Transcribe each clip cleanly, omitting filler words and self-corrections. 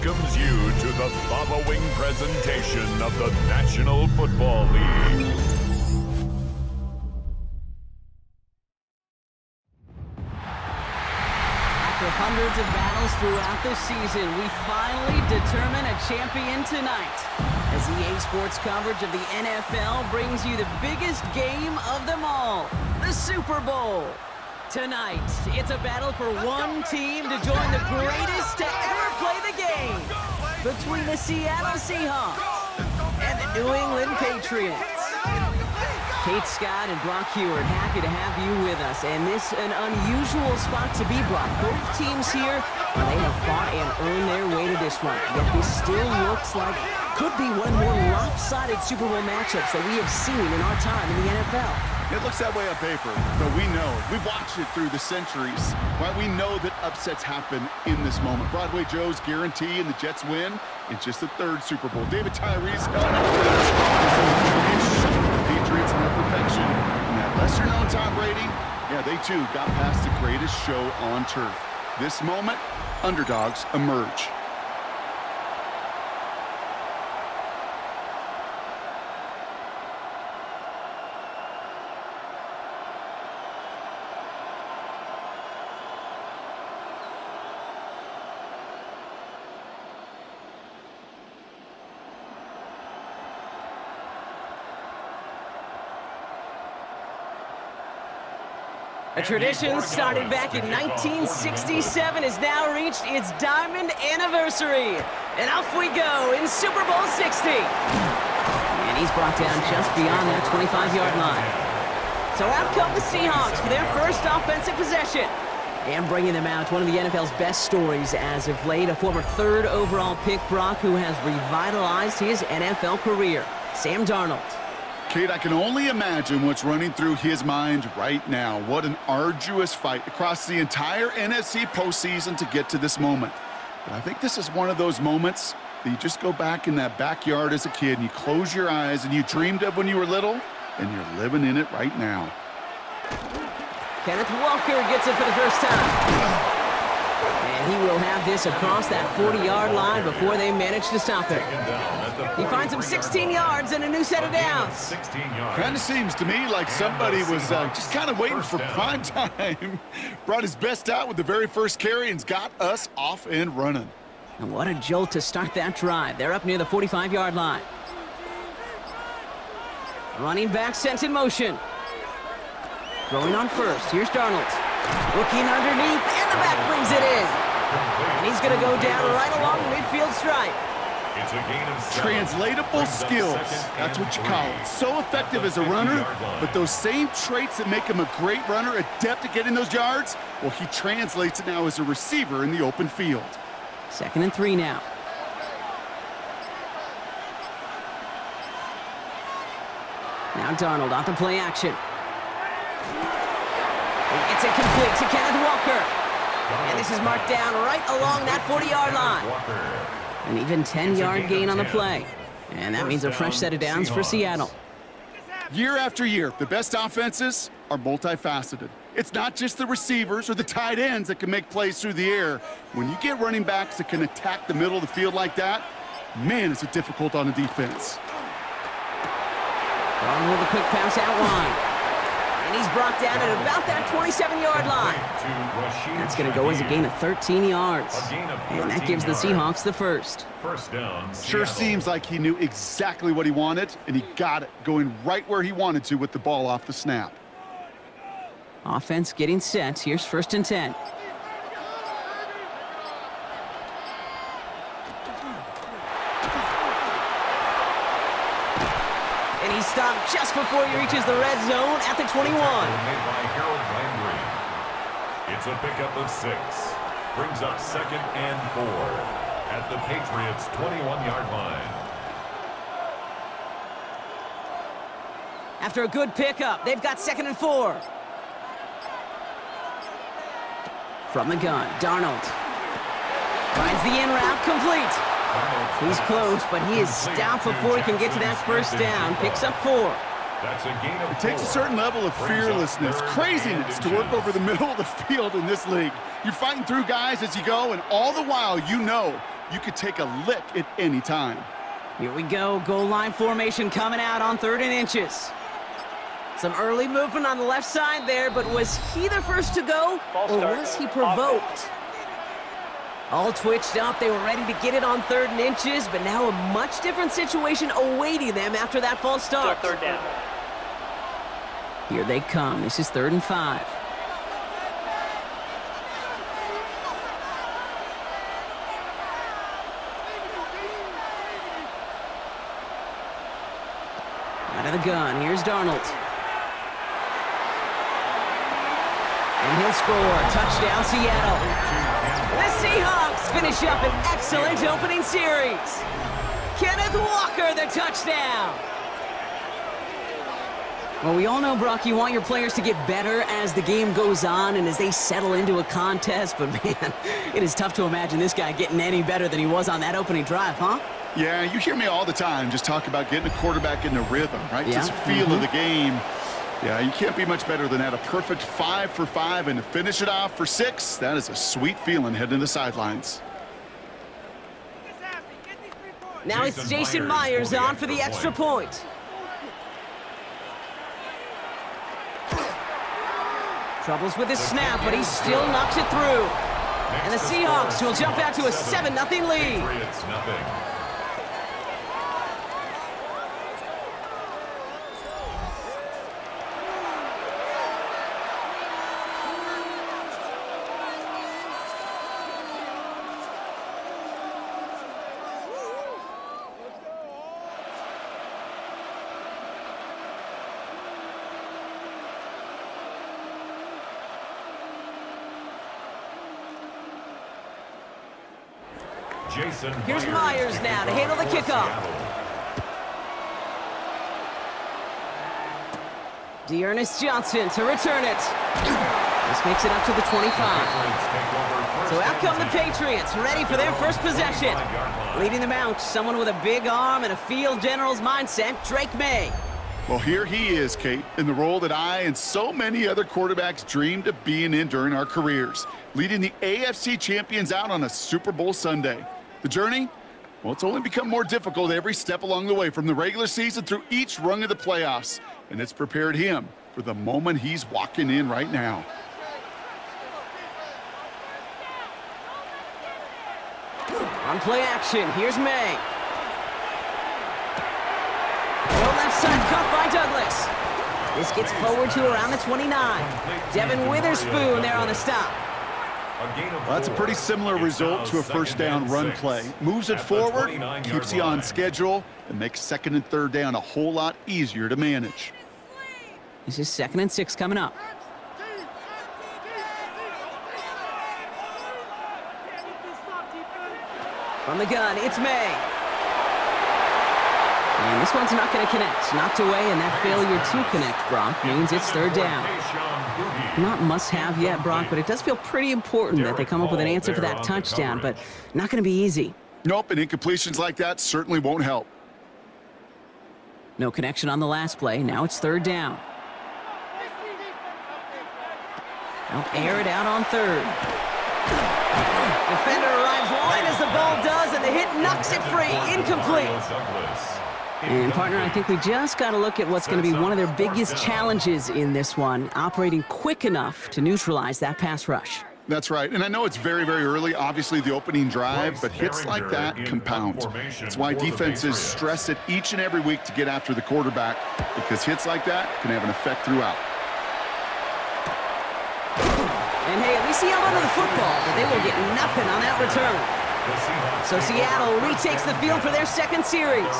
welcomes you to the following presentation of the National Football League. After hundreds of battles throughout the season, we finally determine a champion tonight. As EA Sports coverage of the NFL brings you the biggest game of them all, the Super Bowl. Tonight, it's a battle for one team to join the greatest to ever play the game, between the Seattle Seahawks and the New England Patriots. Kate Scott and Brock Heward, happy to have you with us. And this an unusual spot to be, Brock. Both teams here, well, they have fought and earned their way to this one. Yet this still looks like could be one of the more lopsided Super Bowl matchups that we have seen in our time in the NFL. It looks that way on paper, but we know. We've watched it through the centuries. Right? We know that upsets happen in this moment. Broadway Joe's guarantee and the Jets win in just the third Super Bowl. David Tyree's Patriots in their perfection. And that lesser-known Tom Brady, yeah, they too got past the greatest show on turf. This moment, underdogs emerge. A tradition started back in 1967 has now reached its diamond anniversary. And off we go in Super Bowl 60. And he's brought down just beyond that 25-yard line. So out come the Seahawks for their first offensive possession. And bringing them out, one of the NFL's best stories as of late, a former third overall pick, Brock, who has revitalized his NFL career, Sam Darnold. Kate, I can only imagine what's running through his mind right now. What an arduous fight across the entire NFC postseason to get to this moment. But I think this is one of those moments that you just go back in that backyard as a kid and you close your eyes and you dreamed of when you were little, and you're living in it right now. Kenneth Walker gets it for the first time. And he will have this across that 40-yard line before they manage to stop it. He finds him 16 yards and a new set of downs. Kind of seems to me like somebody was just kind of waiting for prime time. Brought his best out with the very first carry and's got us off and running. And what a jolt to start that drive. They're up near the 45-yard line. Running back sent in motion. Throwing on first. Here's Darnold. Looking underneath, and the back brings it in. And he's going to go down right along the midfield stripe. It's a gain of Translatable skills. That's what you call it. So effective as a runner, but those same traits that make him a great runner, adept at getting those yards, well, he translates it now as a receiver in the open field. 2nd and 3 now. Now Darnold off the play action. It's a complete to Kenneth Walker. And this is marked down right along that 40-yard line. An even 10-yard gain on the play. And that means a fresh set of downs for Seattle. Year after year, the best offenses are multifaceted. It's not just the receivers or the tight ends that can make plays through the air. When you get running backs that can attack the middle of the field like that, man, is it difficult on the defense. Darnold with a quick pass out wide. And he's brought down at about that 27-yard line. That's going to go as a gain of 13 yards. And that gives the Seahawks the first. First down. Sure seems like he knew exactly what he wanted, and he got it, going right where he wanted to with the ball off the snap. Offense getting set. Here's 1st and 10. And he stopped just before he reaches the red zone at the 21. It's a pickup of 6. Brings up 2nd and 4 at the Patriots' 21-yard line. After a good pickup, they've got 2nd and 4. From the gun, Darnold finds the in route complete. He's close, but he is stopped before he can get to that first down. Picks up 4. It takes a certain level of fearlessness, craziness to work over the middle of the field in this league. You're fighting through guys as you go, and all the while you know you could take a lick at any time. Here we go. Goal line formation coming out on 3rd and inches. Some early movement on the left side there, but was he the first to go, or was he provoked? All twitched up. They were ready to get it on 3rd and inches, but now a much different situation awaiting them after that false start. 3rd down. Here they come. This is 3rd and 5. Out of the gun. Here's Darnold. And he'll score. Touchdown, Seattle. The Seahawks finish up an excellent opening series. Kenneth Walker, the touchdown. Well, we all know, Brock, you want your players to get better as the game goes on and as they settle into a contest. But, man, it is tough to imagine this guy getting any better than he was on that opening drive, huh? Yeah, you hear me all the time just talk about getting a quarterback in the rhythm, right? Yeah. Just feel of the game. Yeah, you can't be much better than that. A perfect 5 for 5, and to finish it off for 6, that is a sweet feeling heading to the sidelines. Now it's Jason Myers on for the extra point. Troubles with his snap, but he still knocks it through. And the Seahawks will jump out to a 7-0 lead. Patriots, nothing. Here's Myers now to handle the kickoff. Dearness Johnson to return it. This makes it up to the 25. So out come the Patriots, ready for their first possession. Leading them out, someone with a big arm and a field general's mindset, Drake May. Well, here he is, Kate, in the role that I and so many other quarterbacks dreamed of being in during our careers, leading the AFC champions out on a Super Bowl Sunday. The journey? Well, it's only become more difficult every step along the way, from the regular season through each rung of the playoffs. And it's prepared him for the moment he's walking in right now. On play action, here's May. No left side cut by Douglas. This gets forward to around the 29. Devin Witherspoon there on the stop. Well, that's a pretty similar result to a first down run play. Moves it forward, keeps you on schedule, and makes 2nd and 3rd down a whole lot easier to manage. This is 2nd and 6 coming up. From the gun, it's May. And this one's not going to connect. Knocked away, and that failure to connect, Brock, means it's 3rd down. Not must-have yet, Brock, but it does feel pretty important that they come up with an answer for that touchdown, but not going to be easy. Nope, and incompletions like that certainly won't help. No connection on the last play. Now it's 3rd down. They'll air it out on 3rd. Defender arrives wide as the ball does, and the hit knocks it free. Incomplete. And, partner, I think we just got to look at what's going to be one of their biggest challenges in this one, operating quick enough to neutralize that pass rush. That's right, and I know it's very, very early, obviously the opening drive, but hits like that compound. That's why defenses stress it each and every week to get after the quarterback, because hits like that can have an effect throughout. And, hey, at least he held onto the football, but they will get nothing on that return. So Seattle retakes the field for their 2nd series.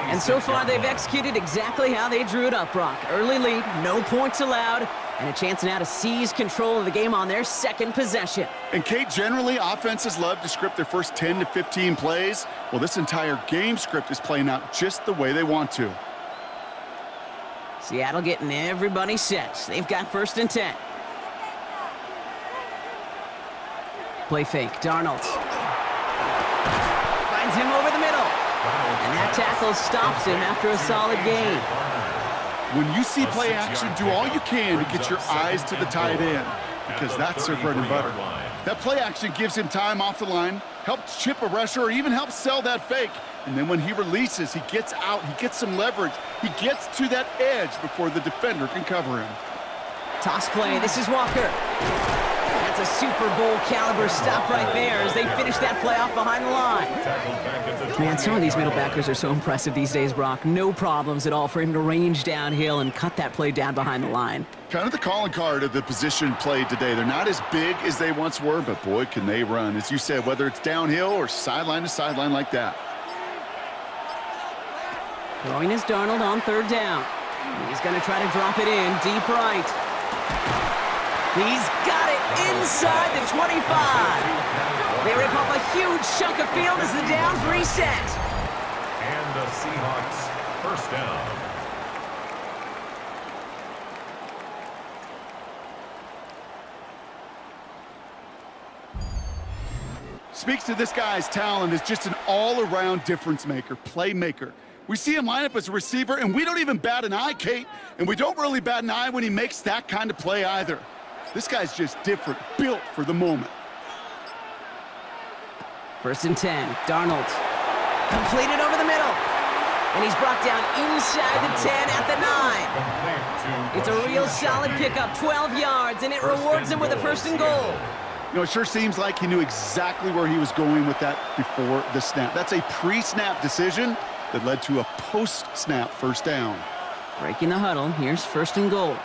And so far, they've executed exactly how they drew it up, Brock. Early lead, no points allowed, and a chance now to seize control of the game on their 2nd possession. And, Kate, generally, offenses love to script their first 10 to 15 plays. Well, this entire game script is playing out just the way they want to. Seattle getting everybody set. They've got 1st and 10. Play fake, Darnold. Finds him over the middle. And that tackle stops him after a solid gain. When you see play action, do all you can to get your eyes to the tight end, because that's their bread and butter. That play action gives him time off the line, helps chip a rusher, or even helps sell that fake. And then when he releases, he gets out, he gets some leverage. He gets to that edge before the defender can cover him. Toss play, this is Walker. That's a Super Bowl caliber stop right there as they finish that play off behind the line. Man, some of these middle backers are so impressive these days, Brock. No problems at all for him to range downhill and cut that play down behind the line. Kind of the calling card of the position played today. They're not as big as they once were, but boy, can they run. As you said, whether it's downhill or sideline to sideline like that. Throwing is Darnold on third down. He's going to try to drop it in deep right. He's got it inside the 25. They rip off a huge chunk of field as the downs reset. And the Seahawks first down. Speaks to this guy's talent as just an all-around difference maker, playmaker. We see him line up as a receiver, and we don't even bat an eye, Kate, and we don't really bat an eye when he makes that kind of play either. This guy's just different, built for the moment. First and 10, Darnold. Completed over the middle. And he's brought down inside the 10 at the 9. It's a real solid pickup, 12 yards, and it rewards him with a first and goal. You know, it sure seems like he knew exactly where he was going with that before the snap. That's a pre-snap decision that led to a post-snap first down. Breaking the huddle, here's first and goal.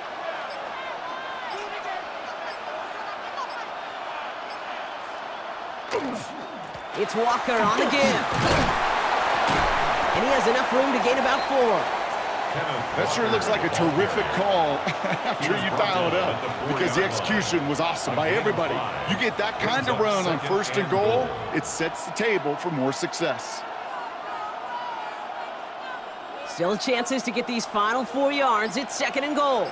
It's Walker on the give. And he has enough room to gain about 4. That sure looks like a terrific call after you dial it up, because the execution was awesome by everybody. You get that kind of run on first and goal, it sets the table for more success. Still chances to get these final 4 yards. It's second and goal.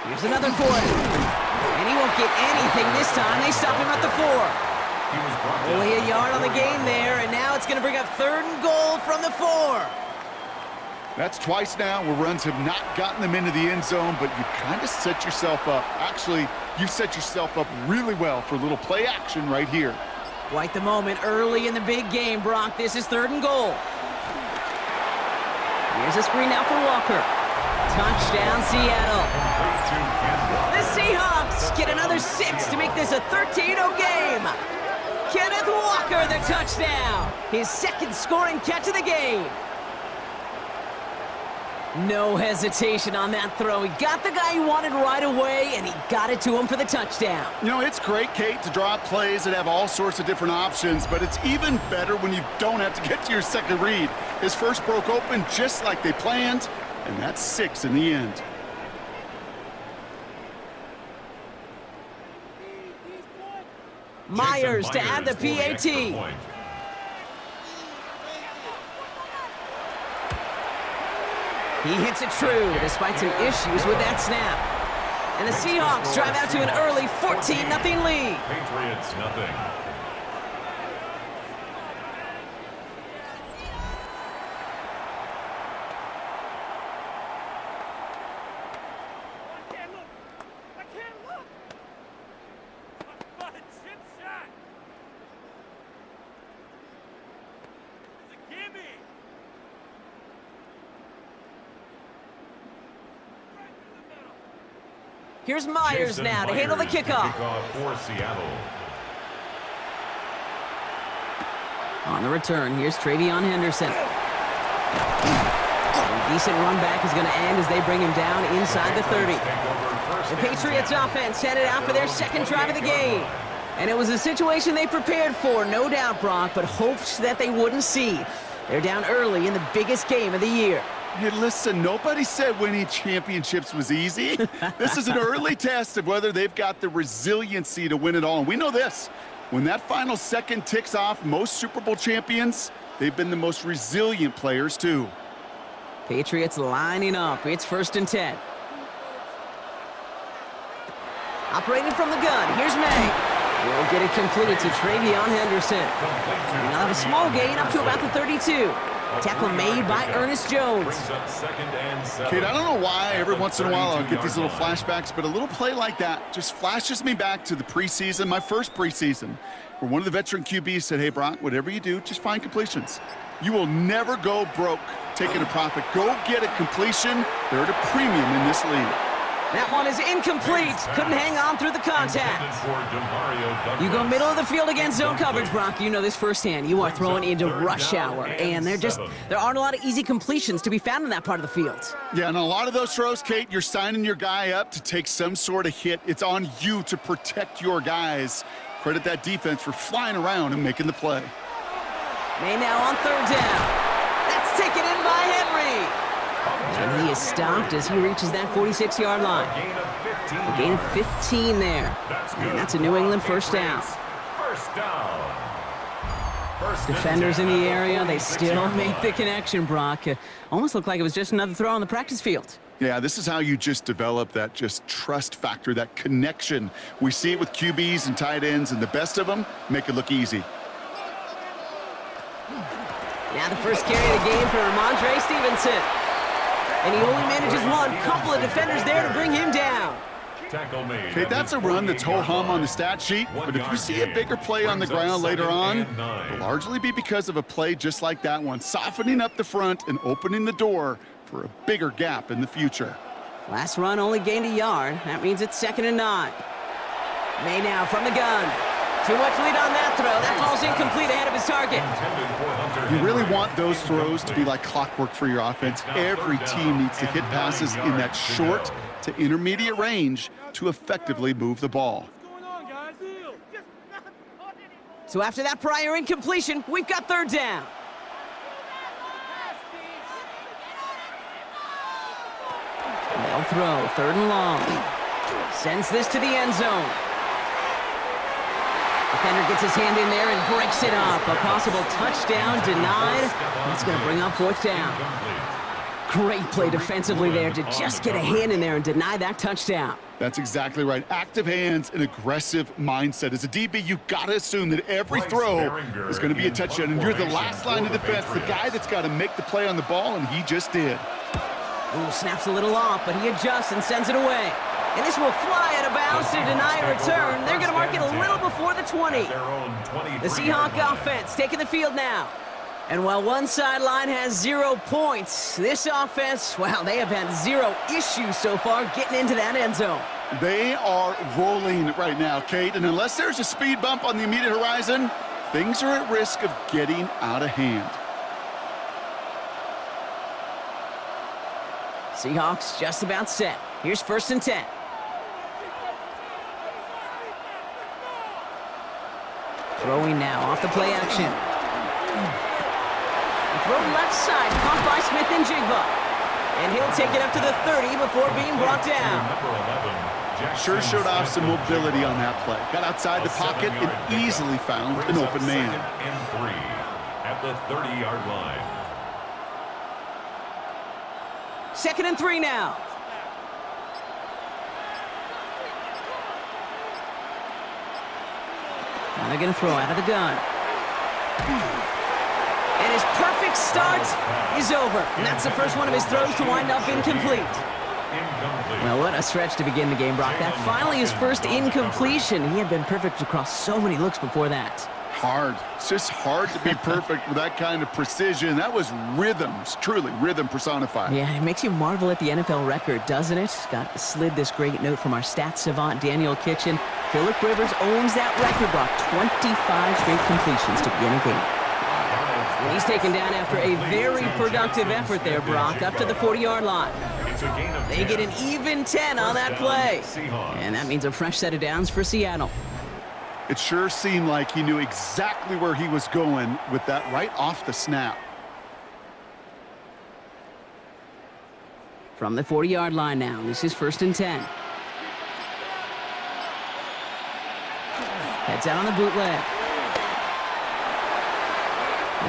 Here's another 4. And he won't get anything this time. They stop him at the 4. Only a yard on the game there, and now it's going to bring up third and goal from the 4. That's twice now where runs have not gotten them into the end zone, but you've kind of set yourself up. Actually, you've set yourself up really well for a little play action right here. Quite the moment early in the big game, Brock. This is third and goal. Here's a screen now for Walker. Touchdown, Seattle. The Seahawks get another 6 to make this a 13-0 game. Kenneth Walker, the touchdown. His second scoring catch of the game. No hesitation on that throw. He got the guy he wanted right away, and he got it to him for the touchdown. You know, it's great, Kate, to draw up plays that have all sorts of different options, but it's even better when you don't have to get to your second read. His first broke open just like they planned, and that's 6 in the end. Myers to add the PAT. He hits it true despite some issues with that snap. And the Seahawks drive out to an early 14-0 lead. Patriots nothing. Here's Myers now to handle the kickoff. For Seattle. On the return, here's Travion Henderson. A decent run back is going to end as they bring him down inside the 30. The Patriots offense headed out for their second drive of the game. And it was a situation they prepared for, no doubt, Brock, but hoped that they wouldn't see. They're down early in the biggest game of the year. Hey, listen, nobody said winning championships was easy. This is an early test of whether they've got the resiliency to win it all. And we know this. When that final second ticks off, most Super Bowl champions, they've been the most resilient players, too. Patriots lining up. It's first and 10. Operating from the gun, here's May. We'll get it completed to Travion Henderson. And they'll have a small gain up to about the 32. Tackle made by Ernest Jones. Brings up 2nd and 7. Kate, I don't know why every At the once in a while I'll get these little 32-yard line. flashbacks, but a little play like that just flashes me back to the preseason, my first preseason, where one of the veteran QBs said, hey, Brock, whatever you do, just find completions. You will never go broke taking a profit. Go get a completion. They're at a premium in this league. That one is incomplete. Couldn't hang on through the contact. You go middle of the field against zone coverage, Brock. You know this firsthand. You are throwing into rush hour, and there aren't a lot of easy completions to be found in that part of the field. Yeah, and a lot of those throws, Kate, you're signing your guy up to take some sort of hit. It's on you to protect your guys. Credit that defense for flying around and making the play. May now on 3rd down. That's taken in by Henry. And he is stopped as he reaches that 46-yard line. A gain of 15 there. And that's a New England first down. Defenders in the area, they still make the connection, Brock. Almost looked like it was just another throw on the practice field. Yeah, this is how you just develop that just trust factor, that connection. We see it with QBs and tight ends, and the best of them make it look easy. Now the first carry of the game for Ramondre Stevenson. And he only manages one. Couple of defenders there to bring him down. Okay, that's a run that's ho-hum on the stat sheet, but if you see a bigger play on the ground later on, it'll largely be because of a play just like that one, softening up the front and opening the door for a bigger gap in the future. Last run only gained a yard. That means it's 2nd and 9. May now from the gun. Too much lead on that throw. That falls incomplete ahead of his target. You really want those throws to be like clockwork for your offense. Every team needs to hit passes in that short to intermediate range to effectively move the ball. So after that prior incompletion, we've got 3rd down. They'll throw 3rd and long. Sends this to the end zone. Defender gets his hand in there and breaks it up. A possible touchdown denied. That's going to bring up 4th down. Great play defensively there to just get a hand in there and deny that touchdown. That's exactly right. Active hands and aggressive mindset. As a DB, you've got to assume that every throw is going to be a touchdown, and you're the last line of defense, the guy that's got to make the play on the ball, and he just did. Ooh, snaps a little off, but he adjusts and sends it away. And this will fly out of bounds to deny a return. They're going to mark it a little before the 20. The Seahawks offense taking the field now. And while one sideline has 0 points, this offense, well, they have had 0 issues so far getting into that end zone. They are rolling right now, Kate, and unless there's a speed bump on the immediate horizon, things are at risk of getting out of hand. Seahawks just about set. Here's 1st and 10. Throwing now off the play action. Throw left side, caught by Smith and Jigba. And he'll take it up to the 30 before being brought down. Sure showed off some mobility on that play. Got outside the pocket and easily found an open man. 2nd and 3 at the 30-yard line. 2nd and 3 now. Now they're going to throw out of the gun. And his perfect start is over. And that's the first one of his throws to wind up incomplete. Well, what a stretch to begin the game, Brock. That finally his first incompletion. He had been perfect across so many looks before that. Hard. It's just hard to be perfect with that kind of precision. That was rhythms, truly rhythm personified. Yeah, it makes you marvel at the NFL record, doesn't it? Got slid this great note from our stats savant, Daniel Kitchen. Phillip Rivers owns that record, Brock. 25 straight completions to begin a game. And he's taken down after a very productive effort there, Brock, up to the 40-yard line. They get an even 10 on that play. And that means a fresh set of downs for Seattle. It sure seemed like he knew exactly where he was going with that right off the snap. From the 40-yard line now, this is 1st and 10. Heads out on the bootleg.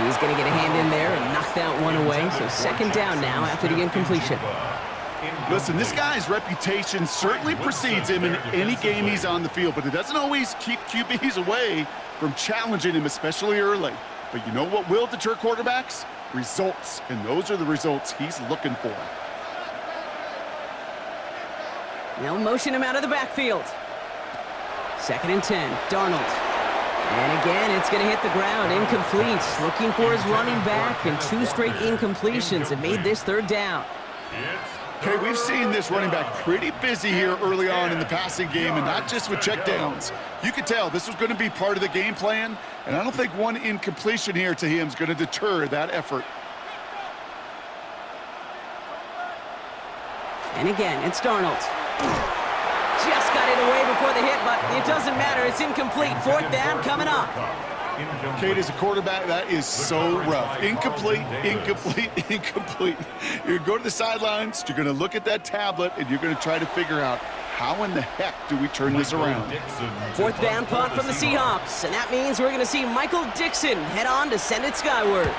He's going to get a hand in there and knock that one away. So 2nd down now after the incompletion. Listen, this guy's reputation certainly precedes him in any game he's on the field, but it doesn't always keep QBs away from challenging him, especially early. But you know what will deter quarterbacks? results, and those are the results he's looking for. They'll motion him out of the backfield. 2nd and 10, Darnold. And again, it's going to hit the ground, incomplete. Looking for his running back, and 2 straight incompletions have made this 3rd down. Okay, we've seen this running back pretty busy here early on in the passing game, and not just with checkdowns. You could tell this was going to be part of the game plan, and I don't think one incompletion here to him is going to deter that effort. And again, it's Darnold. Just got it away before the hit, but it doesn't matter. It's incomplete. 4th down coming up. Kate, as a quarterback, that is so rough. Incomplete, incomplete, incomplete. You're going to go to the sidelines, you're going to look at that tablet, and you're going to try to figure out how in the heck do we turn this around. 4th down punt from the Seahawks, and that means we're going to see Michael Dixon head on to send it skyward.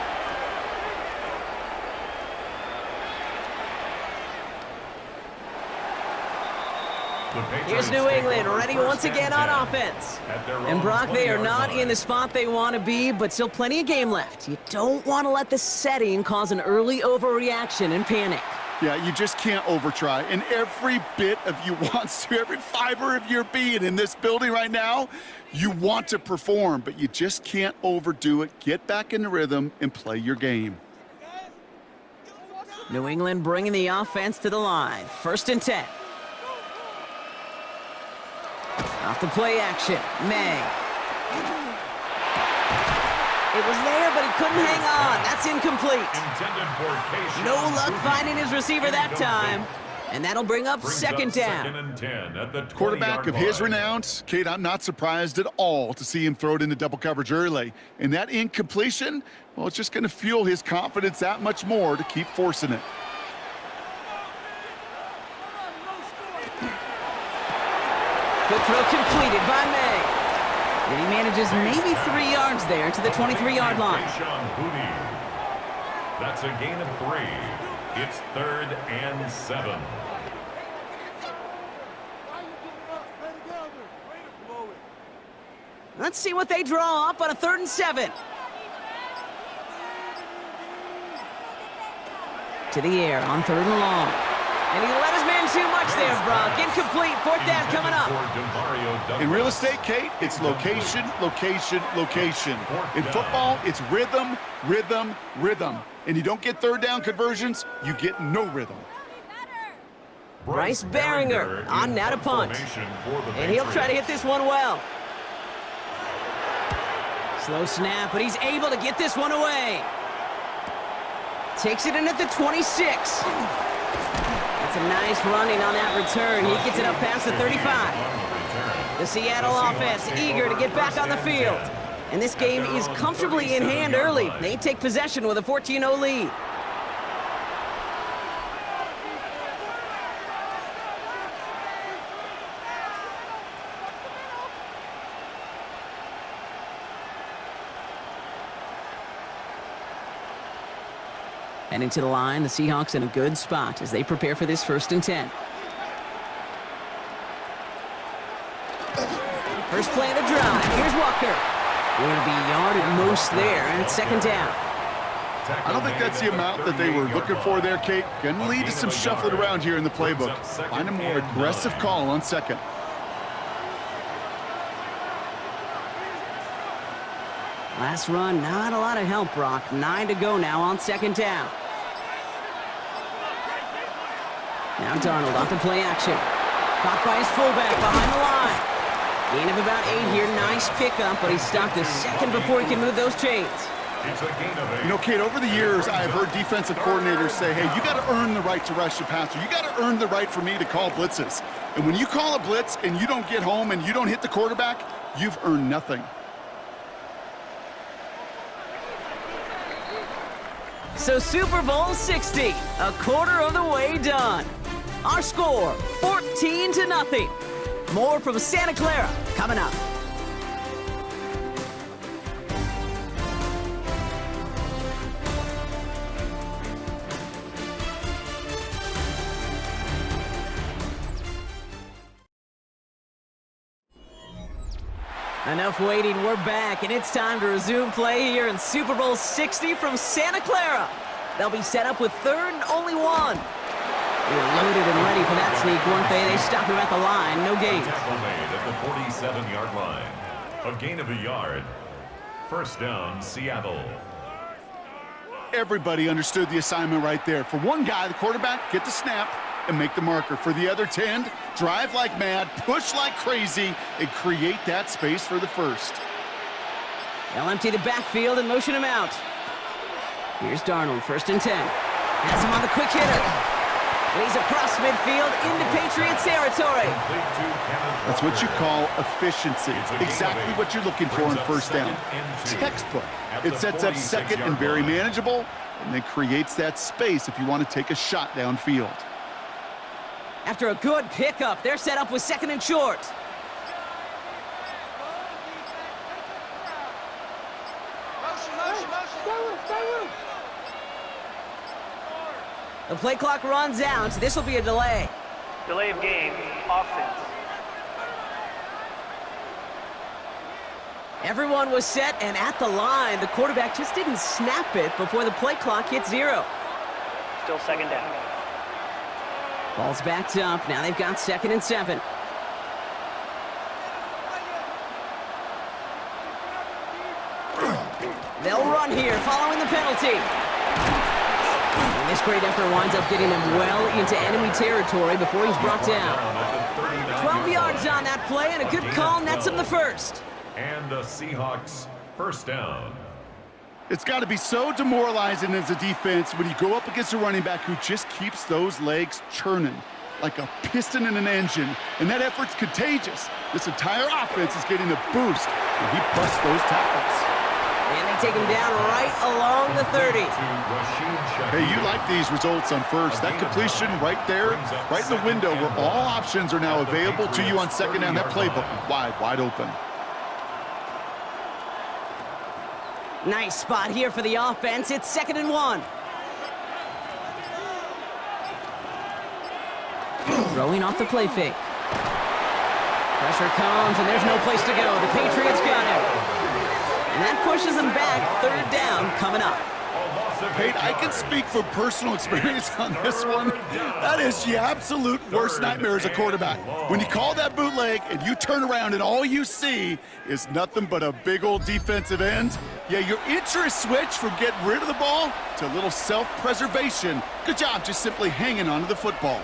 Here's New England, ready once again on offense. And Brock, they are not in the spot they want to be, but still plenty of game left. You don't want to let the setting cause an early overreaction and panic. Yeah, you just can't overtry. And every bit of you wants to, every fiber of your being in this building right now, you want to perform, but you just can't overdo it. Get back in the rhythm and play your game. New England bringing the offense to the line. 1st and 10. Off the play action, May. It was there, but he couldn't hang on. That's incomplete. No luck finding his receiver that time. And that'll bring up 2nd down. Quarterback of his renown, Kate, I'm not surprised at all to see him throw it into double coverage early. And that incompletion, well, it's just going to fuel his confidence that much more to keep forcing it. Good throw completed by May. And he manages maybe 3 yards there to the 23-yard line. That's a gain of 3. It's 3rd and 7. Let's see what they draw up on a 3rd and 7. To the air on 3rd and long. And he let his man too much there, Brock. Incomplete. 4th down coming up. In real estate, Kate, it's location, location, location. In football, it's rhythm, rhythm, rhythm. And you don't get 3rd down conversions, you get no rhythm. Bryce Behringer on now to punt. And he'll try to hit this one well. Slow snap, but he's able to get this one away. Takes it in at the 26. That's a nice running on that return. He gets it up past the 35. The Seattle offense eager to get back on the field. And this game is comfortably in hand early. They take possession with a 14-0 lead. And into the line, the Seahawks in a good spot as they prepare for this 1st and 10. First play of the drive. Here's Walker. Going to be yard at most there, and it's 2nd down. I don't think that's the amount that they were looking for there, Kate. Going to lead to some shuffling around here in the playbook. Find a more aggressive call on 2nd. Last run, not a lot of help, Brock. 9 to go now on 2nd down. Now Darnold off the play action. Caught by his fullback behind the line. Gain of about 8 here. Nice pickup, but he stopped a second before he can move those chains. You know, Kate, over the years, I've heard defensive coordinators say, hey, you got to earn the right to rush the passer. You got to earn the right for me to call blitzes. And when you call a blitz and you don't get home and you don't hit the quarterback, you've earned nothing. So Super Bowl 60, a quarter of the way done. Our score, 14-0. More from Santa Clara coming up. Enough waiting, we're back, and it's time to resume play here in Super Bowl 60 from Santa Clara. They'll be set up with third and only one. They were loaded and ready for that sneak, weren't they? They stopped him at the line, no gain. Tackle made at the 47-yard line. A gain of a yard. First down, Seattle. Everybody understood the assignment right there. For one guy, the quarterback, get the snap and make the marker. For the other 10, drive like mad, push like crazy, and create that space for the first. They'll empty the backfield and motion him out. Here's Darnold, 1st and 10. Has him on the quick hitter. And he's across midfield into Patriots territory. That's what you call efficiency. Exactly what you're looking for on first down. Textbook. It sets up second and very manageable, and then creates that space if you want to take a shot downfield. After a good pickup, they're set up with 2nd and short. The play clock runs out, so this will be a delay. Delay of game, offense. Everyone was set and at the line. The quarterback just didn't snap it before the play clock hit 0. Still 2nd down. Ball's backed up. Now they've got 2nd and 7. They'll run here following the penalty. And this great effort winds up getting him well into enemy territory before he's brought down. 12 yards on that play, and a good call nets him the first. And the Seahawks first down. It's got to be so demoralizing as a defense when you go up against a running back who just keeps those legs churning like a piston in an engine, and that effort's contagious. This entire offense is getting a boost when he busts those tackles. And they take him down right along the 30. Hey, you like these results on first. That completion right there, right in the window where all options are now available to you on second down. That playbook wide open. Nice spot here for the offense. It's 2nd and 1. Throwing off the play fake. Pressure comes, and there's no place to go. The Patriots got him. And that pushes them back. 3rd down coming up. Pete, I can speak from personal experience on this one. That is the absolute worst nightmare as a quarterback. When you call that bootleg and you turn around and all you see is nothing but a big old defensive end, yeah, your interest switch from getting rid of the ball to a little self-preservation. Good job just simply hanging onto the football.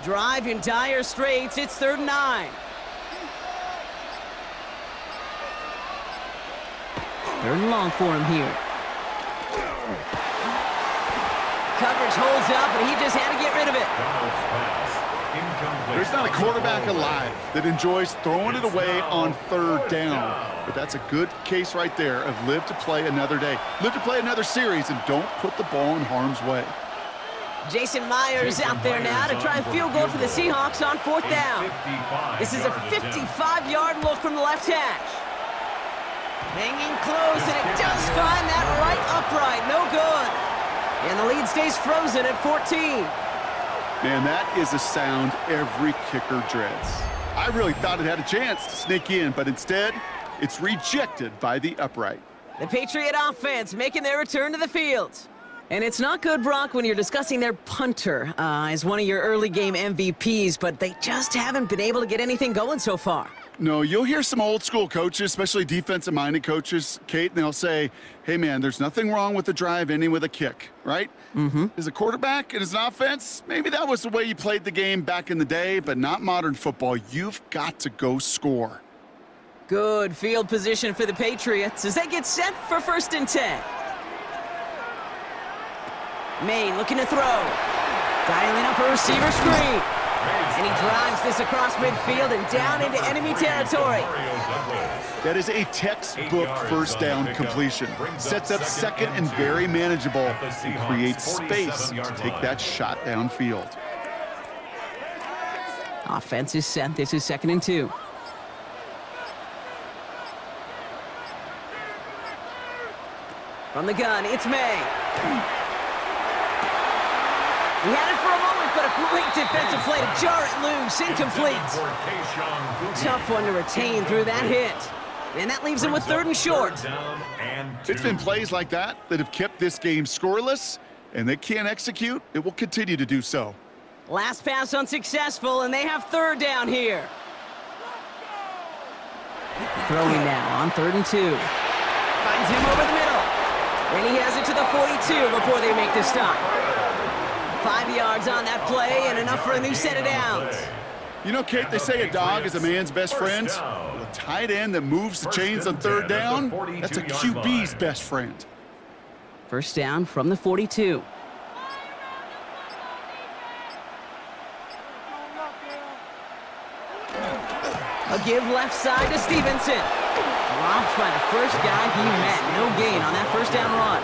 Drive in dire straits. It's 3rd and 9. 3rd and long for him here. Coverage holds up, and he just had to get rid of it. There's not a quarterback alive that enjoys throwing it away on 3rd down. But that's a good case right there of live to play another day. Live to play another series and don't put the ball in harm's way. Jason Myers out there now to try a field goal for the Seahawks on 4th down. This is a 55-yard look from the left hash. Hanging close, and it does find that right upright. No good. And the lead stays frozen at 14. Man, that is a sound every kicker dreads. I really thought it had a chance to sneak in, but instead, it's rejected by the upright. The Patriot offense making their return to the field. And it's not good, Brock, when you're discussing their punter as one of your early game MVPs, but they just haven't been able to get anything going so far. No, you'll hear some old school coaches, especially defensive-minded coaches, Kate, and they'll say, hey, man, there's nothing wrong with the drive ending with a kick, right? Mm-hmm. As a quarterback and as an offense, maybe that was the way you played the game back in the day, but not modern football. You've got to go score. Good field position for the Patriots as they get set for 1st and 10. May looking to throw. Dialing up a receiver screen. And he drives this across midfield and down into enemy territory. That is a textbook first down completion. Sets up second and very manageable and creates space to take that shot downfield. Offense is set. This is 2nd and 2. From the gun, it's May. He had it for a moment, but a great defensive play to jar it loose. Incomplete. Tough one to retain through that hit. And that leaves him with 3rd and short. It's been plays like that have kept this game scoreless, and they can't execute. It will continue to do so. Last pass unsuccessful, and they have 3rd down here. Throwing now on 3rd and 2. Finds him over the middle. And he has it to the 42 before they make the stop. 5 yards on that play and enough for a new set of downs. You know, Kate, they say a dog is a man's best friend. Well, a tight end that moves the chains on 3rd down, that's a QB's best friend. 1st down from the 42. A give left side to Stevenson. Dropped by the first guy he met. No gain on that 1st down run.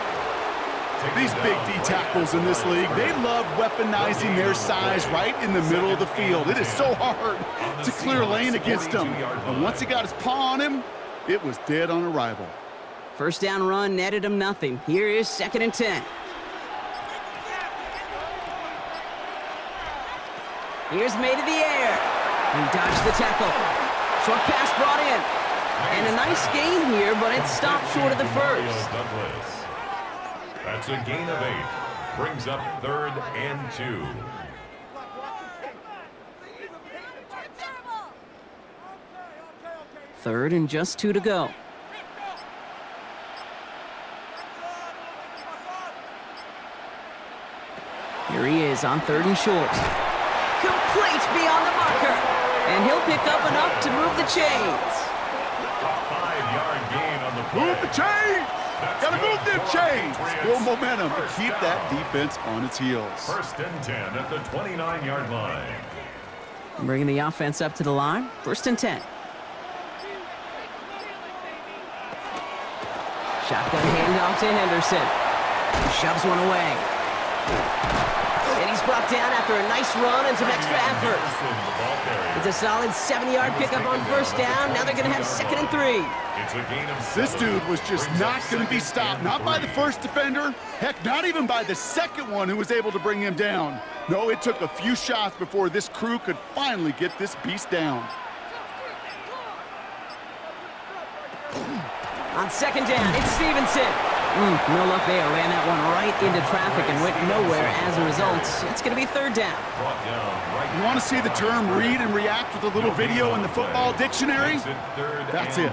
These big D tackles in this league, they love weaponizing their size right in the middle of the field. It is so hard to clear lane against them. And once he got his paw on him, it was dead on arrival. 1st down run netted him nothing. Here is 2nd and 10. Here's made in the air. He dodged the tackle. Short pass brought in. And a nice gain here, but it stopped short of the 1st. That's a gain of 8. Brings up 3rd and 2. Third and just 2 to go. Here he is on 3rd and short. Complete beyond the marker. And he'll pick up enough to move the chains. A 5-yard gain on the play. Move the chains! Gotta move them chains! Build momentum and keep that defense on its heels. 1st and 10 at the 29-yard line. Bringing the offense up to the line. 1st and 10. Shotgun handoff to Henderson. He shoves one away. And he's brought down after a nice run and some extra effort. It's a solid 7-yard pickup on 1st down. Now they're going to have 2nd and 3. It's a gain of 7. This dude was just not going to be stopped. Not by the 1st defender. Heck, not even by the 2nd one who was able to bring him down. No, it took a few shots before this crew could finally get this beast down. On 2nd down, it's Stevenson. No luck there. Ran that one right into traffic and went nowhere as a result. It's going to be 3rd down. You want to see the term read and react with a little video in the football dictionary? That's it.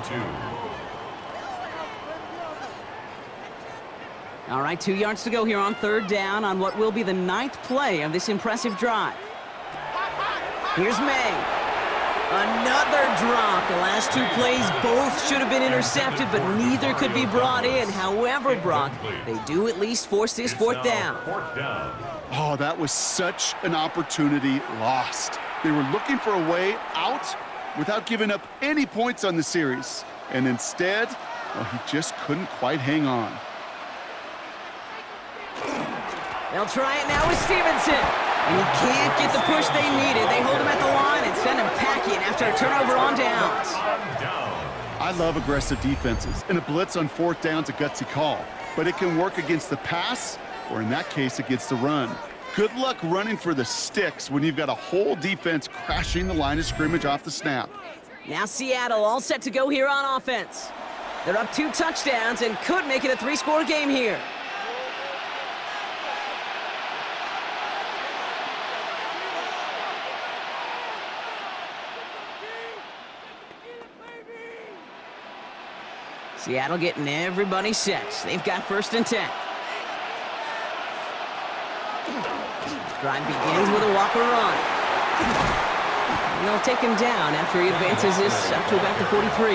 All right, 2 yards to go here on 3rd down on what will be the 9th play of this impressive drive. Here's May. Another drop. The last 2 plays both should have been intercepted, but neither could be brought in. However, Brock, they do at least force this 4th down. Oh, that was such an opportunity lost. They were looking for a way out without giving up any points on the series. And instead, well, he just couldn't quite hang on. They'll try it now with Stevenson. And he can't get the push they needed. They hold him at the line and send him packing after a turnover on downs. I love aggressive defenses, and a blitz on 4th down's a gutsy call. But it can work against the pass, or in that case, against the run. Good luck running for the sticks when you've got a whole defense crashing the line of scrimmage off the snap. Now Seattle all set to go here on offense. They're up 2 touchdowns and could make it a 3-score game here. Seattle getting everybody set. They've got 1st and 10. Drive begins with a Walker run. And they'll take him down after he advances this up to about the 43.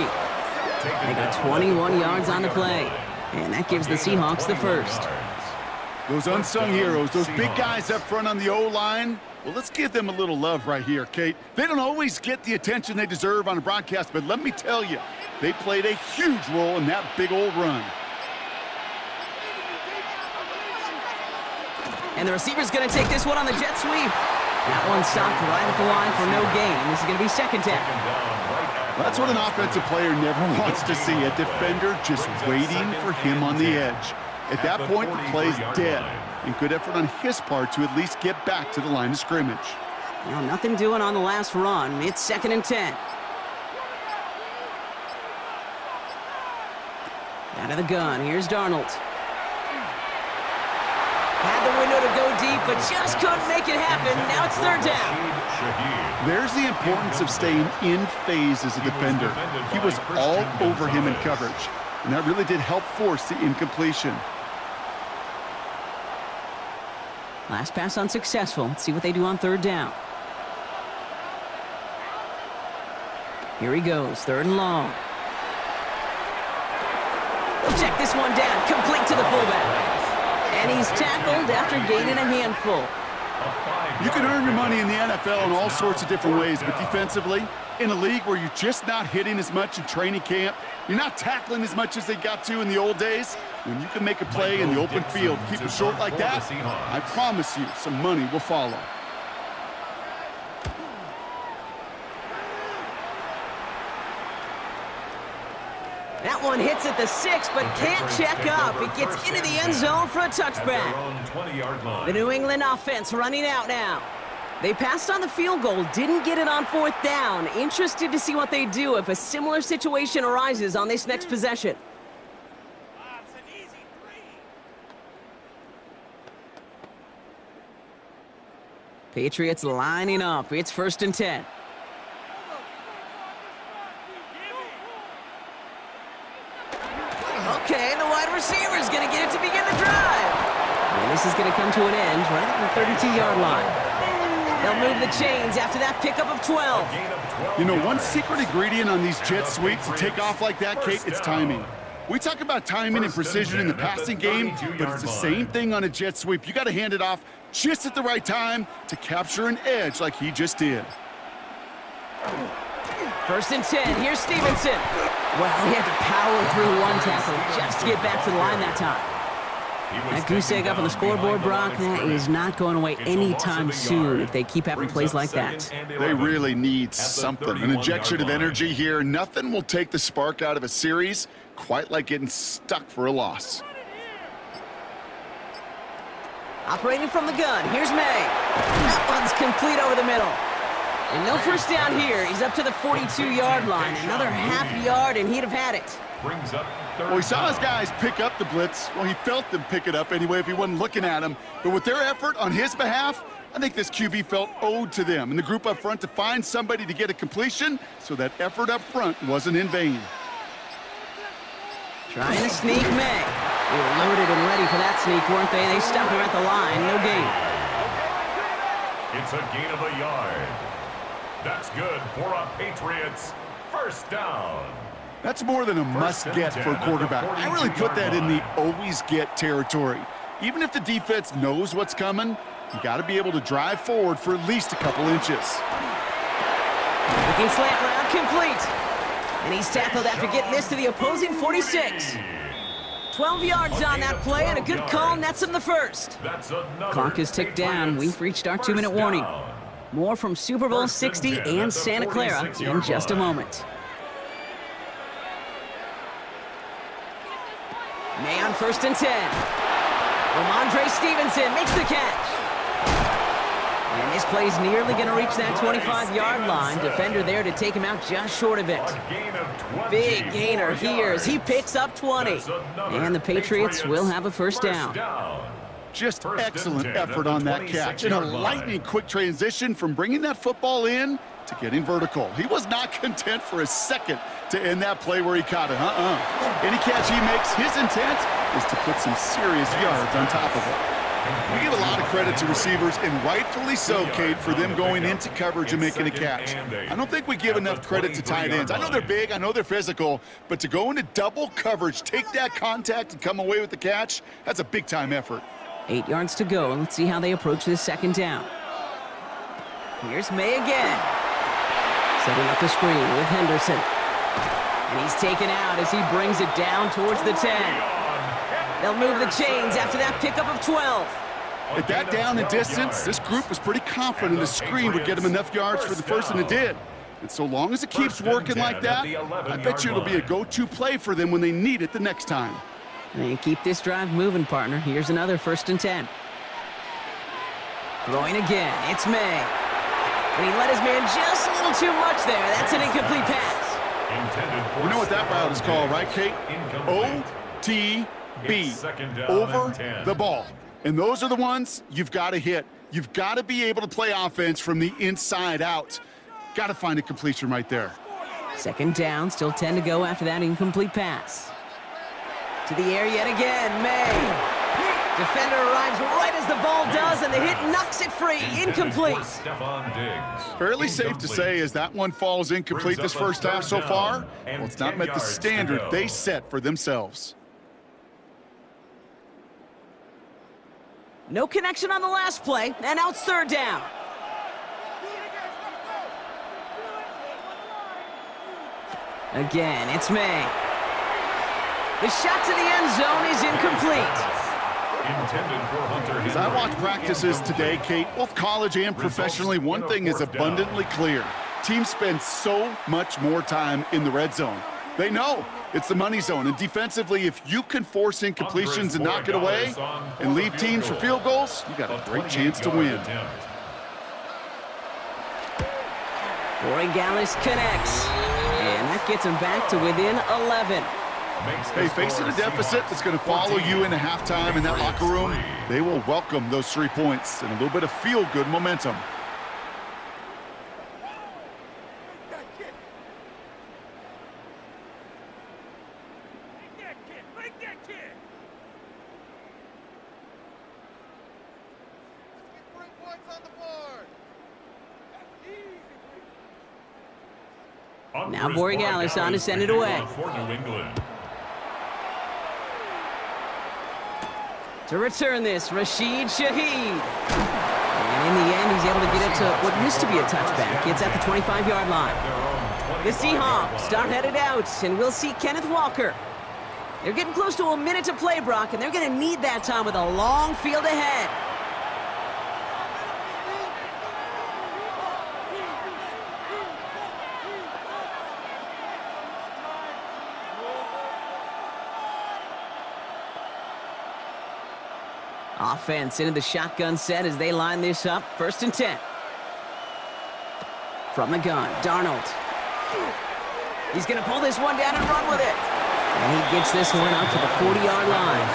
They got 21 yards on the play. And that gives the Seahawks the 1st. Those unsung heroes, those big guys up front on the O-line, well, let's give them a little love right here, Kate. They don't always get the attention they deserve on a broadcast, but let me tell you, they played a huge role in that big old run. And the receiver's going to take this one on the jet sweep. That one stopped right at the line for no gain. This is going to be 2nd down. That's what an offensive player never wants to see, a defender just waiting for him on the edge. At that point, the play's dead. And good effort on his part to at least get back to the line of scrimmage. Well, nothing doing on the last run. It's 2nd and 10. Out of the gun, here's Darnold. Had the window to go deep, but just couldn't make it happen. Now it's 3rd down. There's the importance of staying in phase as a defender. He was all over him in coverage, and that really did help force the incompletion. Last pass unsuccessful. Let's see what they do on 3rd down. Here he goes, 3rd and long. We'll check this one down, complete to the fullback. And he's tackled after gaining a handful. You can earn your money in the NFL in all sorts of different ways, but defensively, in a league where you're just not hitting as much in training camp, you're not tackling as much as they got to in the old days, when you can make a play in the open field, keep it short like that, I promise you some money will follow. That one hits at the 6, but can't check up. It gets into the end zone for a touchback. The New England offense running out now. They passed on the field goal, didn't get it on 4th down. Interested to see what they do if a similar situation arises on this next possession. Patriots lining up. It's 1st and 10. Okay, the wide receiver is going to get it to begin the drive. And this is going to come to an end right at the 32-yard line. They'll move the chains after that pickup of 12. You know, one secret ingredient on these jet sweeps to take off like that, Kate, it's timing. We talk about timing and precision in the passing game, but it's the same thing on a jet sweep. You got to hand it off just at the right time to capture an edge like he just did. 1st and 10. Here's Stevenson. Well, he had to power through one tackle just to get back to the line that time. That goose egg up on the scoreboard, Brock, that is not going away anytime soon if they keep having plays like that. They really need something, an injection of energy here. Nothing will take the spark out of a series quite like getting stuck for a loss. Operating from the gun, here's May. That one's complete over the middle. And no 1st down here. He's up to the 42-yard line. Another half yard, and he'd have had it. Well, he saw his guys pick up the blitz. Well, he felt them pick it up anyway if he wasn't looking at him. But with their effort on his behalf, I think this QB felt owed to them and the group up front to find somebody to get a completion, so that effort up front wasn't in vain. Trying to sneak May. They were loaded and ready for that sneak, weren't they? They stopped him at the line. No gain. It's a gain of a yard. That's good for a Patriots 1st down. That's more than a must-get for a quarterback. I really put that in the always-get territory. Even if the defense knows what's coming, you got to be able to drive forward for at least a couple inches. Looking slant route, complete. And he's tackled after getting this to the opposing 46. 12 yards on that play, and a good call nets him the 1st. Clock is ticked down. We've reached our 2-minute warning. More from Super Bowl 60 and Santa Clara in just a moment. May on 1st and 10. Ramondre Stevenson makes the catch. And this play's nearly going to reach that 25-yard line. Defender there to take him out just short of it. Big gainer here as he picks up 20. And the Patriots will have a 1st down. Just excellent effort on that catch. And a lightning quick transition from bringing that football in to getting vertical. He was not content for a second to end that play where he caught it. Any catch he makes, his intent is to put some serious yards on top of it. We give a lot of credit to receivers, and rightfully so, Kate, for them going into coverage and making a catch. I don't think we give enough credit to tight ends. I know they're big, I know they're physical, but to go into double coverage, take that contact, and come away with the catch, that's a big-time effort. 8 yards to go, and let's see how they approach this 2nd down. Here's May again. Setting up the screen with Henderson. And he's taken out as he brings it down towards the 10. They'll move the chains after that pickup of 12. At that down and distance, this group was pretty confident the screen would get him enough yards for the 1st, and it did. And so long as it keeps working like that, I bet you it'll be a go-to play for them when they need it the next time. And keep this drive moving, partner. Here's another 1st and 10. Throwing again. It's May. And he let his man just a little too much there. That's an incomplete pass. You know what that route is called, right, Kate? OTB. Over the ball. And those are the ones you've got to hit. You've got to be able to play offense from the inside out. Got to find a completion right there. 2nd down, still 10 to go after that incomplete pass. To the air yet again, May. Defender arrives right as the ball does, and the hit knocks it free. Incomplete. Fairly safe to say as that one falls incomplete this first half so far, well, it's not met the standard they set for themselves. No connection on the last play, and now it's 3rd down. Again, it's May. The shot to the end zone is incomplete. As I watch practices today, Kate, both college and professionally, one thing is abundantly clear. Teams spend so much more time in the red zone. They know it's the money zone, and defensively, if you can force incompletions and knock it away and leave teams for field goals, you got a great chance to win. Corey Gallis connects, and that gets him back to within 11. Hey, facing a deficit that's going to follow you into halftime in that locker room, they will welcome those 3 points and a little bit of feel-good momentum. Now Borregales on to send it away. To return this, Rashid Shaheed. And in the end, he's able to get it to what used to be a touchback. It's at the 25-yard line. The Seahawks start headed out, and we'll see Kenneth Walker. They're getting close to a minute to play, Brock, and they're going to need that time with a long field ahead. Offense into the shotgun set as they line this up. 1st and 10. From the gun, Darnold. He's going to pull this one down and run with it. And he gets this one up to the 40-yard line.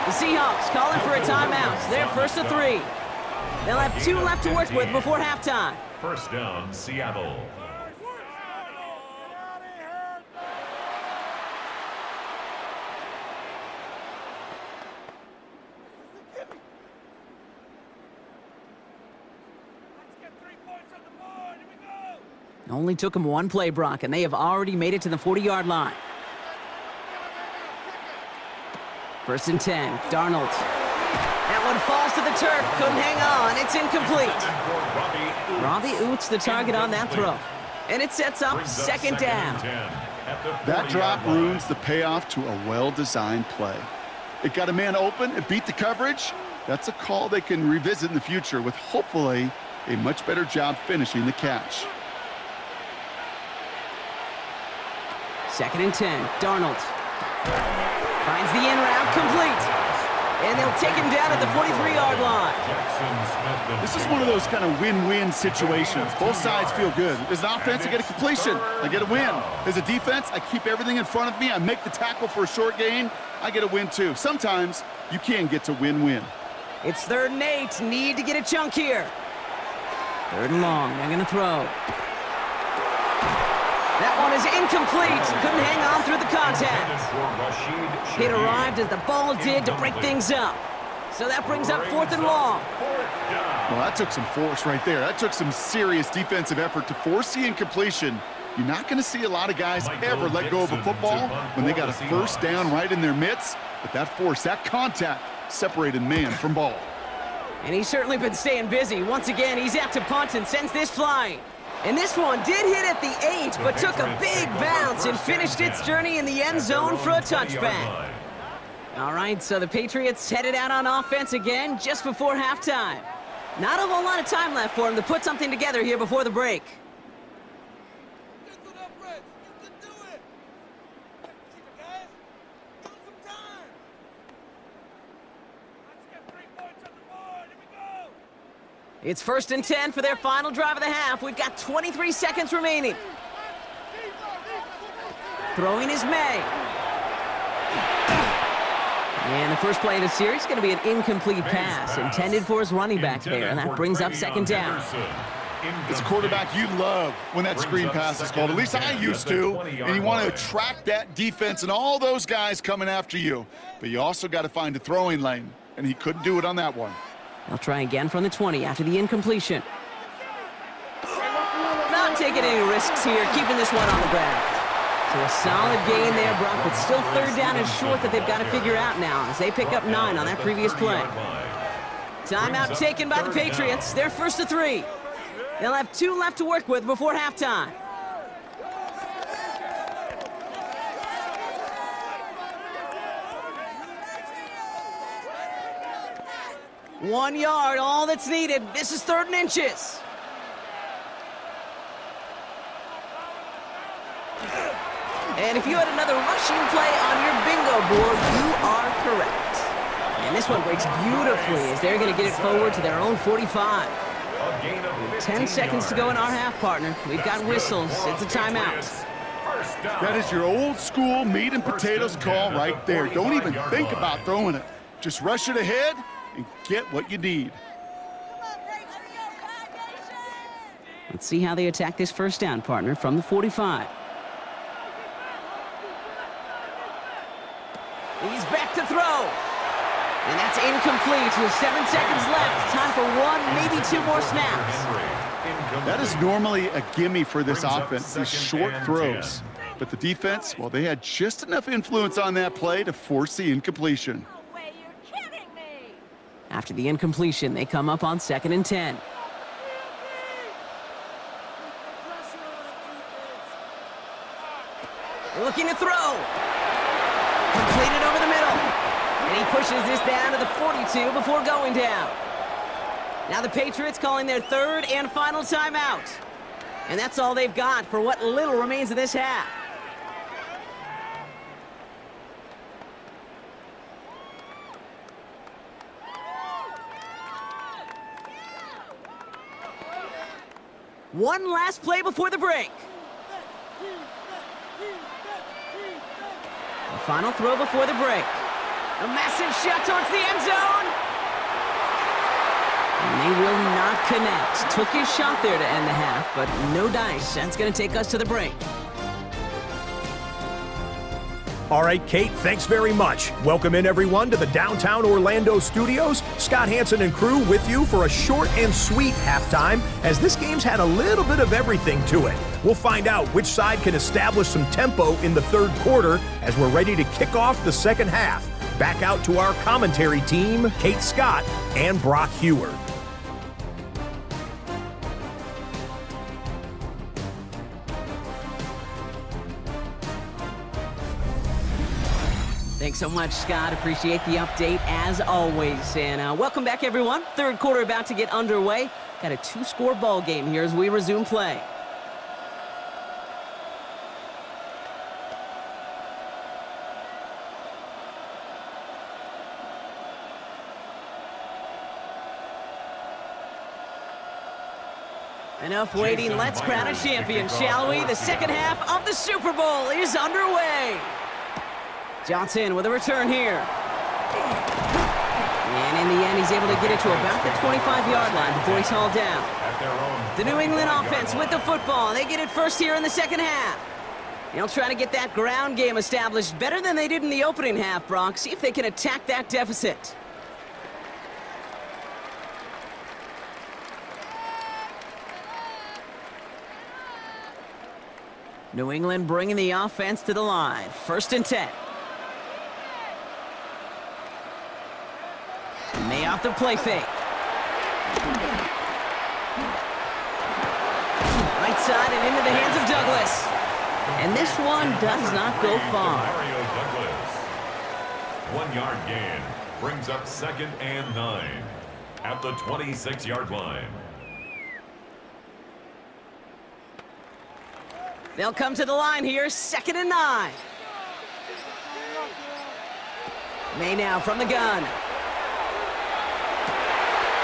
The Seahawks calling for a timeout. They're 1st and 3. They'll have 2 left to work with before halftime. 1st down, Seattle. Only took him 1 play, Brock, and they have already made it to the 40-yard line. 1st and 10, Darnold. That one falls to the turf, couldn't hang on, it's incomplete. Robbie Oots the target on that throw. And it sets up 2nd down. That drop ruins the payoff to a well-designed play. It got a man open, it beat the coverage. That's a call they can revisit in the future with hopefully a much better job finishing the catch. 2nd and 10, Darnold. Finds the in route complete. And they'll take him down at the 43-yard line. This is one of those kind of win-win situations. Both sides feel good. As an offense, I get a completion. I get a win. As a defense, I keep everything in front of me. I make the tackle for a short gain. I get a win, too. Sometimes you can get to win-win. It's 3rd and 8. Need to get a chunk here. 3rd and long. They're going to throw. That one is incomplete. Couldn't hang on through the contact. It arrived as the ball did to break things up. So that brings up 4th and long. Well, that took some force right there. That took some serious defensive effort to force the incompletion. You're not going to see a lot of guys ever let go of a football when they got a 1st down right in their midst. But that force, that contact, separated man from ball. And he's certainly been staying busy. Once again, he's out to punt and sends this flying. And this one did hit at the 8, but took a big bounce and finished its journey in the end zone for a touchback. All right, so the Patriots headed out on offense again just before halftime. Not a whole lot of time left for them to put something together here before the break. It's 1st and 10 for their final drive of the half. We've got 23 seconds remaining. Throwing is May. And the first play of the series is going to be an incomplete pass intended for his running back there, and that brings up 2nd down. It's a quarterback you love when that screen pass is called. At least I used to. And you want to attract that defense and all those guys coming after you. But you also got to find a throwing lane, and he couldn't do it on that one. They'll try again from the 20 after the incompletion. Not taking any risks here, keeping this one on the ground. So a solid gain there, Brock, but still 3rd down and short that they've got to figure out now as they pick up 9 on that previous play. Timeout taken by the Patriots. They're 1st to 3. They'll have 2 left to work with before halftime. One yard, all that's needed. This is 3rd and inches. And if you had another rushing play on your bingo board, you are correct. And this one breaks beautifully as they're going to get it forward to their own 45. 10 seconds to go in our half, partner. We've got whistles. It's a timeout. That is your old school meat and potatoes call right there. Don't even think about throwing it. Just rush it ahead and get what you need. Let's see how they attack this 1st down, partner, from the 45. He's back to throw. And that's incomplete with 7 seconds left. Time for 1, maybe 2 more snaps. That is normally a gimme for this offense, these short throws. But the defense, well, they had just enough influence on that play to force the incompletion. No way, you're kidding me. After the incompletion, they come up on 2nd and 10. Looking to throw. Completed over the middle. And he pushes this down to the 42 before going down. Now the Patriots calling their 3rd and final timeout. And that's all they've got for what little remains of this half. One last play before the break. The final throw before the break. A massive shot towards the end zone. And they will not connect. Took his shot there to end the half, but no dice. That's going to take us to the break. All right, Kate, thanks very much. Welcome in, everyone, to the downtown Orlando studios. Scott Hansen and crew with you for a short and sweet halftime, as this game's had a little bit of everything to it. We'll find out which side can establish some tempo in the 3rd quarter as we're ready to kick off the 2nd half. Back out to our commentary team, Kate Scott and Brock Heward. Thanks so much, Scott. Appreciate the update as always. And welcome back, everyone. 3rd quarter about to get underway. Got a 2-score ball game here as we resume play. Enough waiting. Let's crown a champion, shall we? The 2nd half of the Super Bowl is underway. Johnson with a return here. And in the end, he's able to get it to about the 25-yard line before he's hauled down. The New England offense with the football. They get it first here in the 2nd half. They'll try to get that ground game established better than they did in the opening half, Brock. See if they can attack that deficit. New England bringing the offense to the line. 1st and 10. May off the play fake. Right side and into the hands of Douglas. And this one does not go far. 1-yard gain brings up 2nd and 9 at the 26-yard line. They'll come to the line here, 2nd and 9. May now from the gun.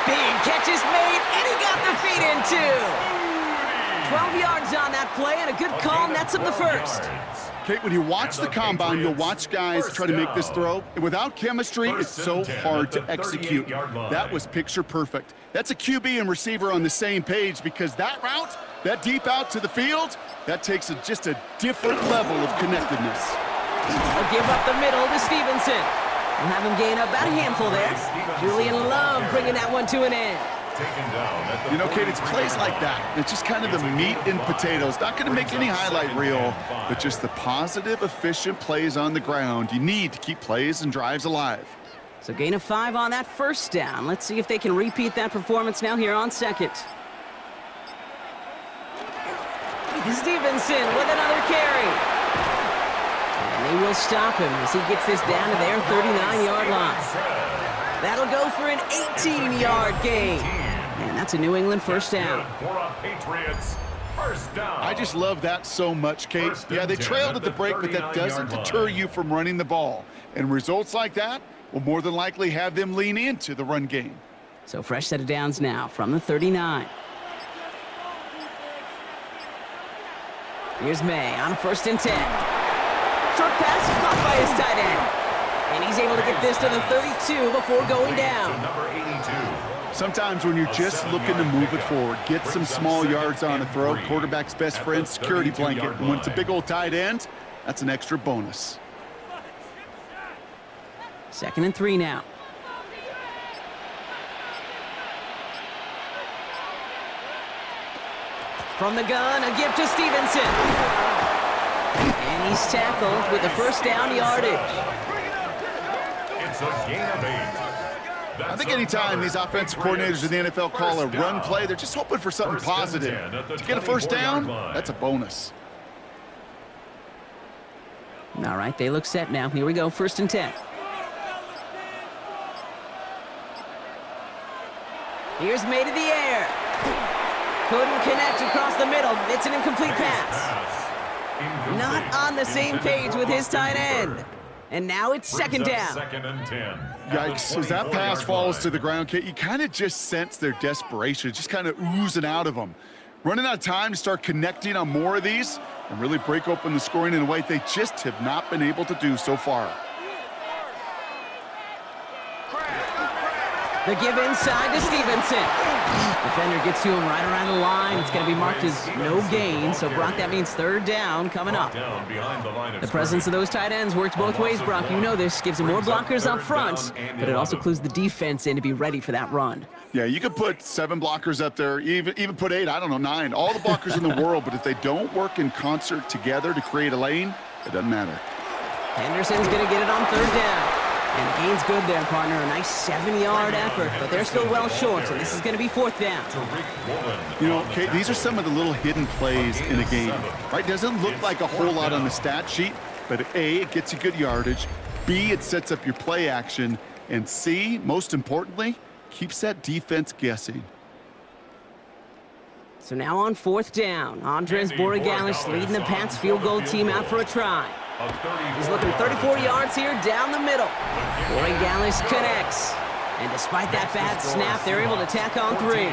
Big catch is made, and he the feet in two. 12 yards on that play, and a good call nets him the first. Kate, when you watch the combine, you'll watch guys try to make this throw, and without chemistry, it's so hard to execute. That was picture perfect. That's a QB and receiver on the same page, because that route, that deep out to the field, that takes just a different level of connectedness. They'll give up the middle to Stevenson. We'll have him gain about a handful there. Julian Love bringing that one to an end. You know, Kate, it's plays like that. It's just kind of the meat and potatoes. Not going to make any highlight reel, but just the positive, efficient plays on the ground. You need to keep plays and drives alive. So gain of 5 on that first down. Let's see if they can repeat that performance now here on second. Stevenson with another carry. And they will stop him as he gets this down to their 39-yard line. That'll go for an 18-yard gain. And that's a New England first down. I just love that so much, Kate. Yeah, they trailed at the break, but that doesn't deter you from running the ball. And results like that will more than likely have them lean into the run game. So fresh set of downs now from the 39. Here's May on 1st and 10. Short pass caught by his tight end. And he's able to get this to the 32 before going down. Sometimes when you're just looking to move it forward, get some small yards on a throw, quarterback's best friend, security blanket. And when it's a big old tight end, that's an extra bonus. 2nd and 3 now. From the gun, a gift to Stevenson. And he's tackled with the first down yardage. It's a gain of 8. I think anytime these offensive coordinators in the NFL call a run play, they're just hoping for something positive. To get a first down, that's a bonus. All right, they look set now. Here we go, 1st and 10. Here's May to the air. Couldn't connect across the middle. It's an incomplete pass. Not on the same page with his tight end. And now it's 2nd down. 2nd and 10. Yikes, as that pass falls to the ground, Kate, you kind of just sense their desperation, just kind of oozing out of them. Running out of time to start connecting on more of these and really break open the scoring in a way they just have not been able to do so far. The give inside to Stevenson. Defender gets to him right around the line. It's going to be marked as no gain. So, Brock, that means 3rd down coming up. The presence of those tight ends works both ways, Brock. You know this. Gives them more blockers up front, but it also clues the defense in to be ready for that run. Yeah, you could put 7 blockers up there, even put 8, I don't know, 9. All the blockers in the world, but if they don't work in concert together to create a lane, it doesn't matter. Henderson's going to get it on 3rd down. And the gain's good there, partner. A nice 7-yard effort, but they're still well short, so this is going to be 4th down. You know, Kate, these are some of the little hidden plays in a game, right? Doesn't look like a whole lot on the stat sheet, but A, it gets you good yardage, B, it sets up your play action, and C, most importantly, keeps that defense guessing. So now on 4th down, Andres Borregales leading the Pats field goal team out for a try. He's looking 34 yards here down the middle. Borregales connects. And despite that bad snap, they're able to tack on 3.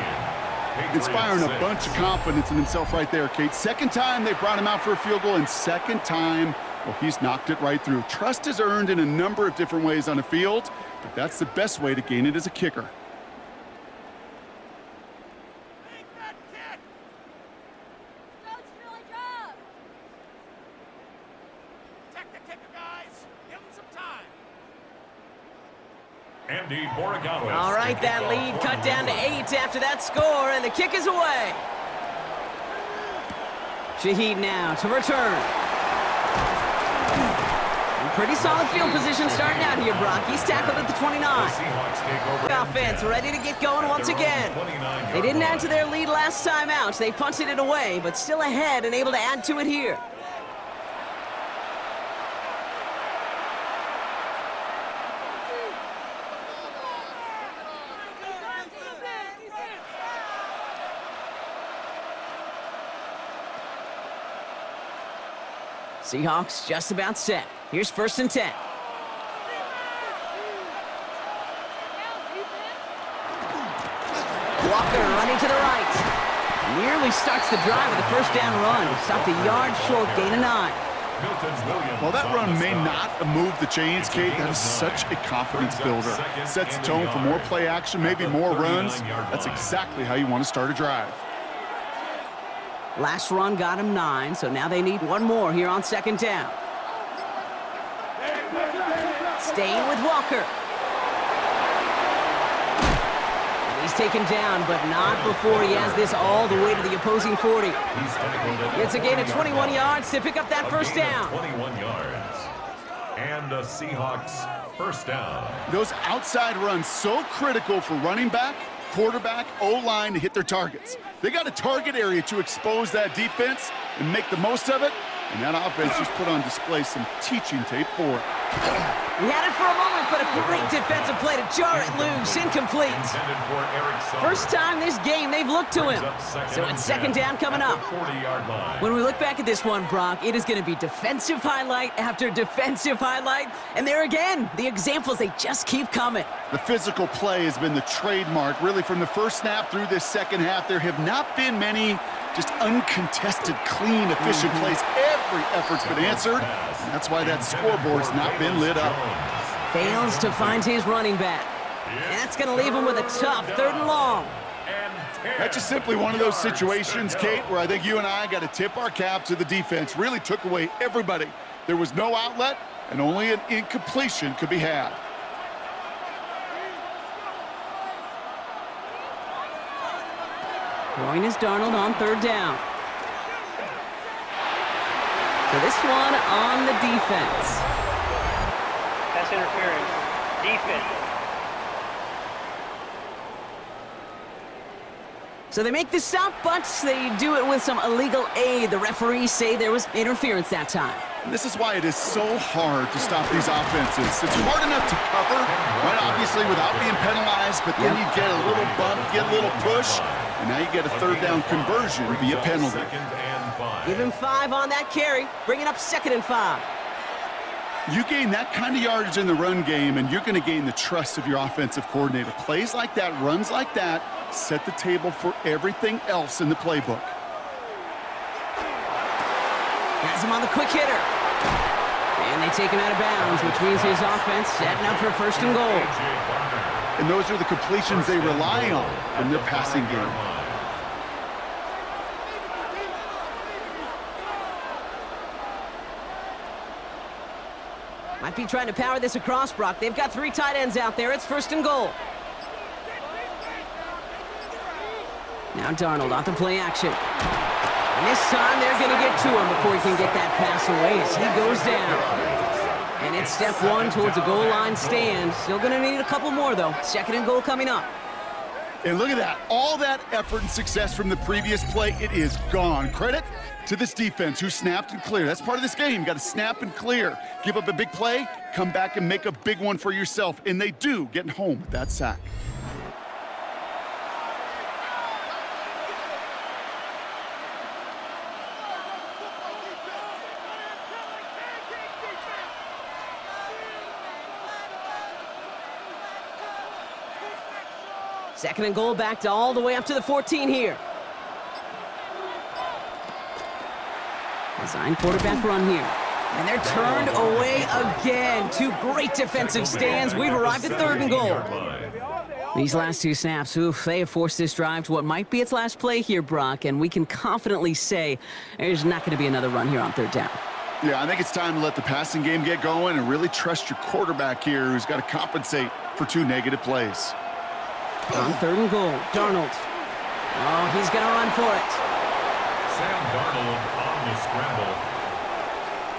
Inspiring a bunch of confidence in himself right there, Kate. 2nd time they brought him out for a field goal, and 2nd time, well, he's knocked it right through. Trust is earned in a number of different ways on a field, but that's the best way to gain it as a kicker. All right, that lead cut down to 8 after that score, and the kick is away. Shaheed now to return. Pretty solid field position starting out here, Brock. He's tackled at the 29. Offense ready to get going once again. They didn't add to their lead last time out. They punted it away, but still ahead and able to add to it here. Seahawks just about set. Here's 1st and 10. Walker running to the right. Nearly starts the drive with a first down run. Stopped a yard short, gain of 9. Well, that run may not have moved the chains, Kate. That is such a confidence builder. Sets the tone for more play action, maybe more runs. That's exactly how you want to start a drive. Last run got him 9, so now they need one more here on second down. Staying with Walker. And he's taken down, but not before he has this all the way to the opposing 40. It's a gain of 21 yards to pick up that first down. 21 yards. And the Seahawks first down. Those outside runs so critical for running back, quarterback, O-line to hit their targets. They got a target area to expose that defense and make the most of it, and that offense just put on display some teaching tape for it. We had it for a moment, but a great defensive play to jar it loose. Incomplete. First time this game they've looked to him. So it's second down coming up. When we look back at this one, Brock, it is going to be defensive highlight after defensive highlight. And there again, the examples, they just keep coming. The physical play has been the trademark. Really, from the first snap through this second half, there have not been many just uncontested, clean, efficient plays. Every effort's been answered, and that's why that scoreboard's not been lit up. Fails to find his running back. And that's going to leave him with a tough 3rd and long. That's just simply one of those situations, Kate, where I think you and I got to tip our cap to the defense. Really took away everybody. There was no outlet, and only an incompletion could be had. Throwing is Darnold on 3rd down. So this one on the defense. Pass interference. Defense. So they make the stop, but they do it with some illegal aid. The referees say there was interference that time. And this is why it is so hard to stop these offenses. It's hard enough to cover, right, obviously, without being penalized, but then you get a little bump, get a little push, and now you get a 3rd down conversion via penalty. Give him 5 on that carry, bring it up 2nd and 5. You gain that kind of yardage in the run game, and you're going to gain the trust of your offensive coordinator. Plays like that, runs like that, set the table for everything else in the playbook. Has him on the quick hitter. And they take him out of bounds, which means his offense setting up for 1st and goal. And those are the completions they rely on in their passing game. Might be trying to power this across, Brock. They've got 3 tight ends out there. It's 1st and goal. Now Darnold off the play action. And this time they're going to get to him before he can get that pass away as he goes down. And it's step 1 towards a goal line stand. Still going to need a couple more, though. 2nd and goal coming up. And look at that. All that effort and success from the previous play, it is gone. Credit to this defense who snapped and cleared. That's part of this game. You got to snap and clear. Give up a big play, come back and make a big one for yourself. And they do, getting home with that sack. Second and goal, back to all the way up to the 14 here. Design quarterback run here. And they're turned away again. 2 great defensive stands. We've arrived at 3rd and goal. These last 2 snaps, oof, they have forced this drive to what might be its last play here, Brock, and we can confidently say there's not going to be another run here on 3rd down. Yeah, I think it's time to let the passing game get going and really trust your quarterback here who's got to compensate for 2 negative plays. On 3rd and goal, Darnold. Oh, he's going to run for it. Sam Darnold on the scramble.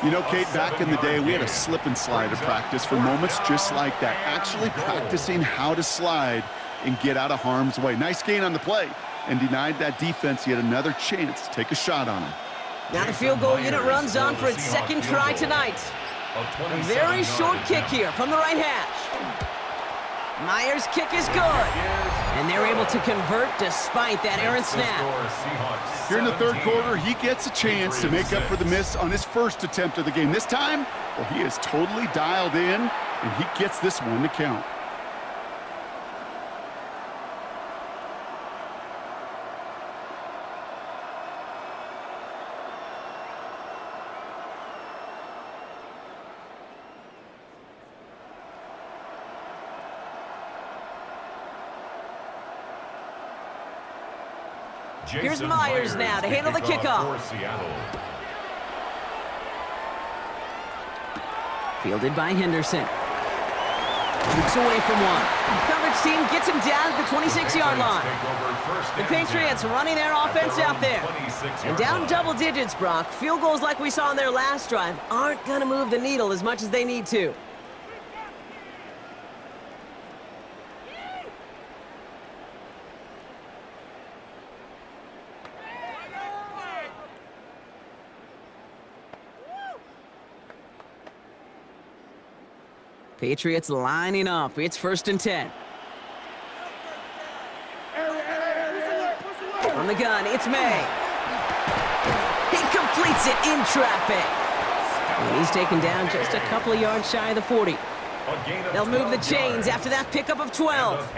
You know, Kate, back in the day, we had a slip and slide to practice for moments just like that. Actually practicing how to slide and get out of harm's way. Nice gain on the play and denied that defense yet another chance to take a shot on him. Now the field goal unit runs on for its 2nd try tonight. A very short kick here from the right hash. Myers' kick is good. And they're able to convert despite that errant snap. Here in the 3rd quarter, he gets a chance to make up for the miss on his first attempt of the game. This time, well, he is totally dialed in, and he gets this one to count. Here's Myers now to handle the kickoff. Fielded by Henderson. Jukes away from one. Coverage team gets him down at the 26-yard line. The Patriots running their offense out there. And down double digits, Brock. Field goals like we saw on their last drive aren't going to move the needle as much as they need to. Patriots lining up. It's 1st and 10. From the gun, it's May. He completes it in traffic. And he's taken down just a couple of yards shy of the 40. They'll move the chains after that pickup of 12.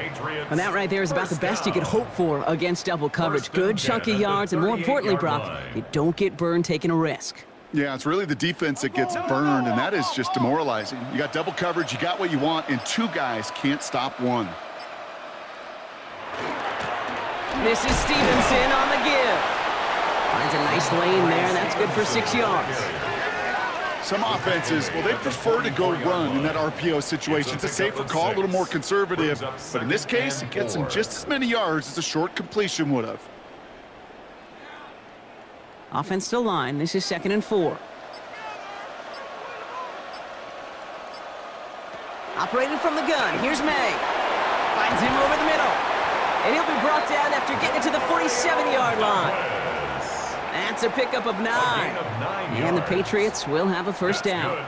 And that right there is about the best you could hope for against double coverage. Good chunky yards, and more importantly, Brock, you don't get burned taking a risk. Yeah, it's really the defense that gets burned, and that is just demoralizing. You got double coverage, you got what you want, and two guys can't stop one. This is Stevenson on the give. Finds a nice lane there, and that's good for 6 yards. Some offenses, well, they prefer to go run in that RPO situation. It's a safer call, a little more conservative. But in this case, it gets them just as many yards as a short completion would have. Offense still line. This is 2nd and 4. Operating from the gun. Here's May. Finds him over the middle. And he'll be brought down after getting to the 47-yard line. That's a pickup of 9. And the Patriots will have a first down.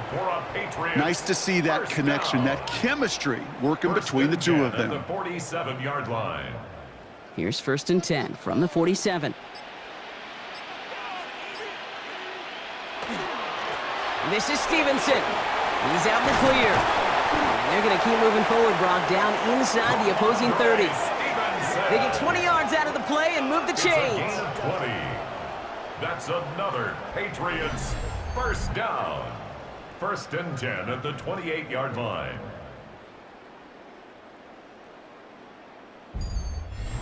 Nice to see that connection, that chemistry working between the two of them. The 47-yard line. Here's 1st and 10 from the 47. This is Stevenson. He's out in the clear. And they're going to keep moving forward, Brock, down inside the opposing 30. They get 20 yards out of the play and move the chains. 20. That's another Patriots first down. 1st and 10 at the 28-yard line.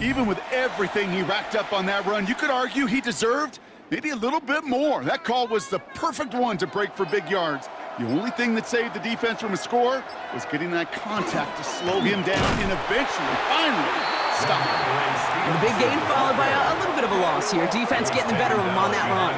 Even with everything he racked up on that run, you could argue he deserved maybe a little bit more. That call was the perfect one to break for big yards. The only thing that saved the defense from a score was getting that contact to slow him down and eventually, finally, stop him. And the big gain followed by a little bit of a loss here. Defense getting the better of him on that run.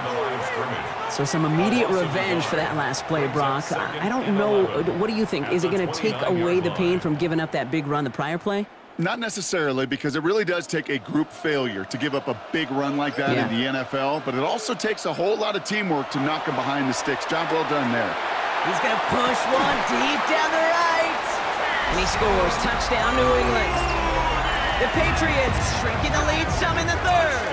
So some immediate revenge for that last play, Brock. I don't know. What do you think? Is it going to take away the pain from giving up that big run the prior play? Not necessarily, because it really does take a group failure to give up a big run like that in the NFL, but it also takes a whole lot of teamwork to knock him behind the sticks. Job well done there. He's going to push one deep down the right. And he scores. Touchdown, New England. The Patriots shrinking the lead some in the 3rd.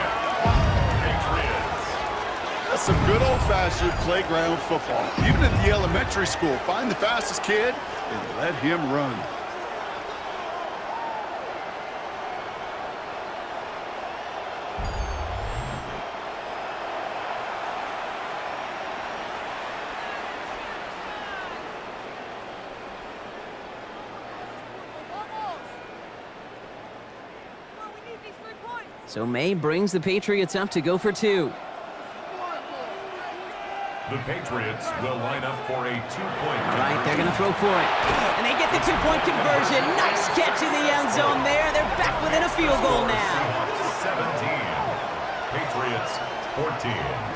That's some good old-fashioned playground football. Even at the elementary school, find the fastest kid and let him run. So May brings the Patriots up to go for 2. The Patriots will line up for a 2-point. All right, they're going to throw for it. And they get the 2-point conversion. Nice catch in the end zone there. They're back within a field goal now. 17. Patriots 14.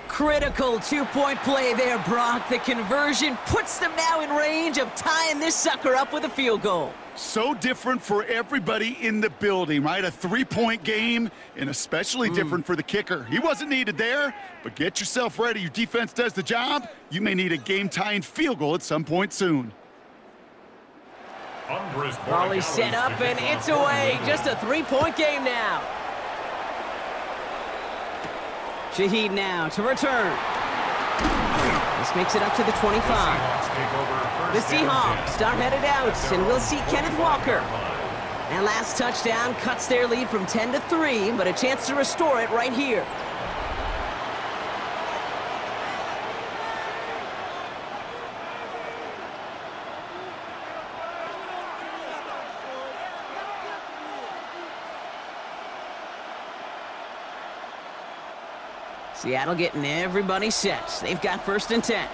Critical 2-point play there, Brock. The conversion puts them now in range of tying this sucker up with a field goal. So different for everybody in the building, right? A 3-point game, and especially different for the kicker. He wasn't needed there, but get yourself ready. Your defense does the job. You may need a game-tying field goal at some point soon. Volley set up, and it's away. Just a 3-point game now. Shaheed now to return. This makes it up to the 25. The Seahawks are headed out, and we'll see Kenneth Walker. That last touchdown cuts their lead from 10-3, but a chance to restore it right here. Seattle getting everybody set. They've got 1st and 10.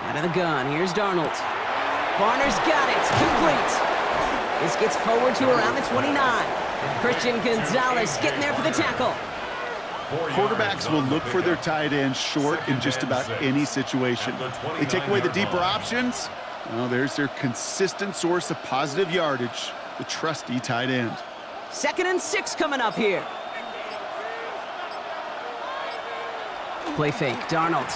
Out of the gun, here's Darnold. Barner's got it, complete. This gets forward to around the 29. Christian Gonzalez getting there for the tackle. Quarterbacks will look for their tight end short in just about any situation. They take away the deeper options. Well, there's their consistent source of positive yardage, the trusty tight end. 2nd and 6 coming up here. Play fake, Darnold.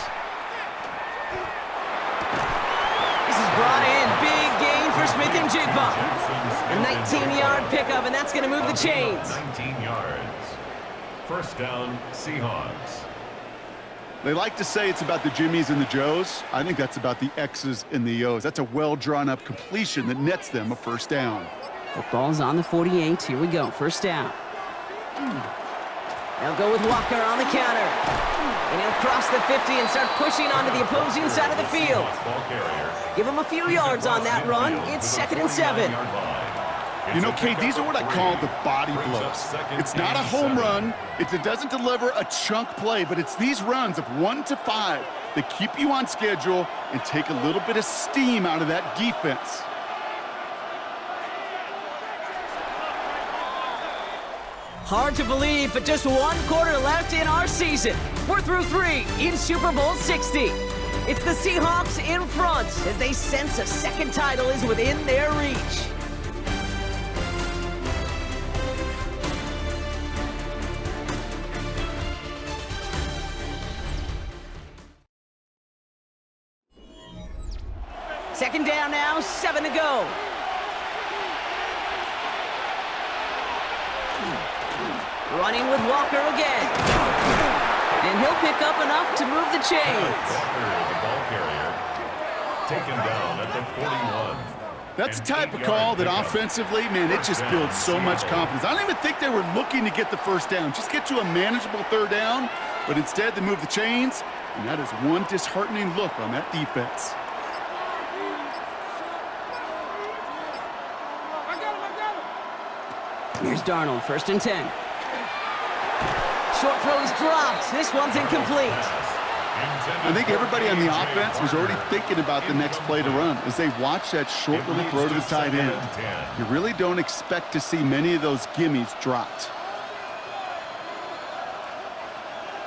This is brought in. Big gain for Smith and Jigba. A 19-yard pickup, and that's going to move the chains. 19 yards. 1st down, Seahawks. They like to say it's about the Jimmies and the Joes. I think that's about the X's and the O's. That's a well-drawn-up completion that nets them a 1st down. Football's on the 48. Here we go. 1st down. They'll go with Walker on the counter. And he'll cross the 50 and start pushing onto the opposing side of the field. Give him a few yards on that run. It's 2nd and 7. You know, Kate, these are what I call the body blows. It's not a home run. It doesn't deliver a chunk play, but it's these runs of 1 to 5 that keep you on schedule and take a little bit of steam out of that defense. Hard to believe, but just 1 quarter left in our season. We're through 3 in Super Bowl 60. It's the Seahawks in front as they sense a 2nd title is within their reach. Second down now, 7 to go. Running with Walker again. And he'll pick up enough to move the chains. Walker, the ball carrier, taken down at the 41. That's the type of call that offensively, man, it just builds so much confidence. I don't even think they were looking to get the 1st down. Just get to a manageable 3rd down, but instead they move the chains, and that is one disheartening look on that defense. Here's Darnold, 1st and 10. Short throw's dropped. This one's incomplete. I think everybody on the offense was already thinking about the next play to run as they watch that short little throw to the tight end. You really don't expect to see many of those gimmies dropped.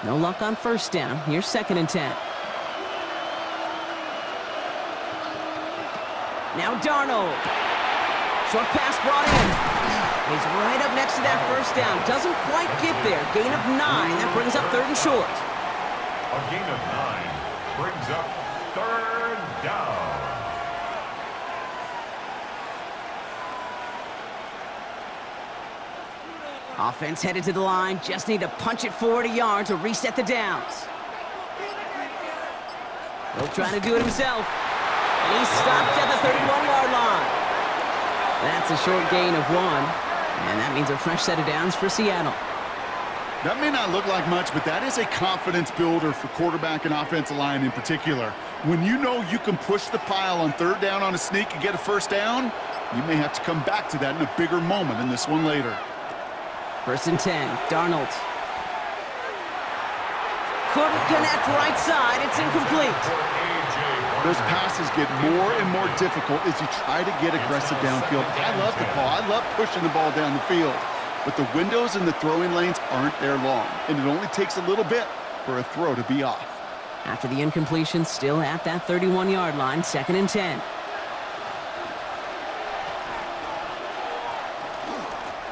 No luck on 1st down. Here's 2nd and 10. Now Darnold. Short pass brought in. He's right up next to that 1st down. Doesn't quite get there. Gain of 9. That brings up 3rd and short. A gain of 9 brings up 3rd down. Offense headed to the line. Just need to punch it forward a yard to reset the downs. He'll try to do it himself. And he's stopped at the 31-yard line. That's a short gain of 1. And that means a fresh set of downs for Seattle. That may not look like much, but that is a confidence builder for quarterback and offensive line in particular. When you know you can push the pile on 3rd down on a sneak and get a 1st down, you may have to come back to that in a bigger moment in this one later. 1st and 10, Darnold. Couldn't connect right side, it's incomplete. Those passes get more and more difficult as you try to get aggressive downfield. I love the call. I love pushing the ball down the field. But the windows in the throwing lanes aren't there long, and it only takes a little bit for a throw to be off. After the incompletion, still at that 31-yard line, 2nd and 10.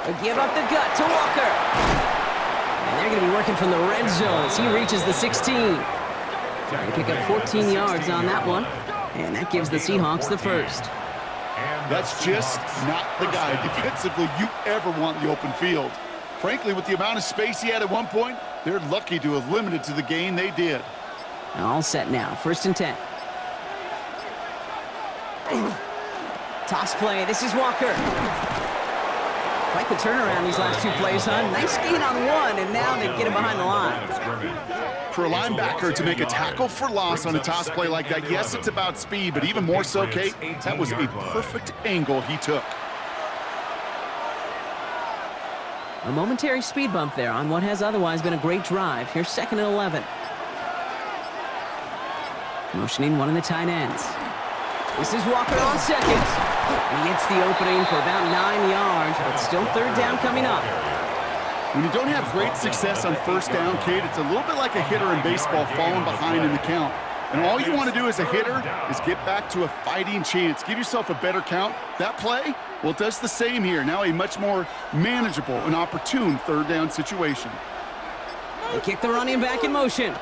A give up the gut to Walker. And they're going to be working from the red zone as he reaches the 16. They pick up 14 yards on that one, and that gives the Seahawks the 1st. That's just not the guy defensively you ever want in the open field. Frankly, with the amount of space he had at one point, they're lucky to have limited to the gain they did. All set now, 1st and 10. Toss play, this is Walker. Quite the turnaround these last 2 plays, huh? Nice gain on 1, and now they get him behind the line. For a linebacker to make a tackle for loss on a toss play like that, yes, it's about speed, but even more so, Kate, that was a perfect angle he took. A momentary speed bump there on what has otherwise been a great drive. Here's 2nd and 11. Motioning one of the tight ends. This is Walker on 2nd. And he hits the opening for about 9 yards, but still 3rd down coming up. When you don't have great success on 1st down, Kate, it's a little bit like a hitter in baseball falling behind in the count. And all you want to do as a hitter is get back to a fighting chance. Give yourself a better count. That play, well, it does the same here. Now a much more manageable and opportune 3rd down situation. They kick the running back in motion. And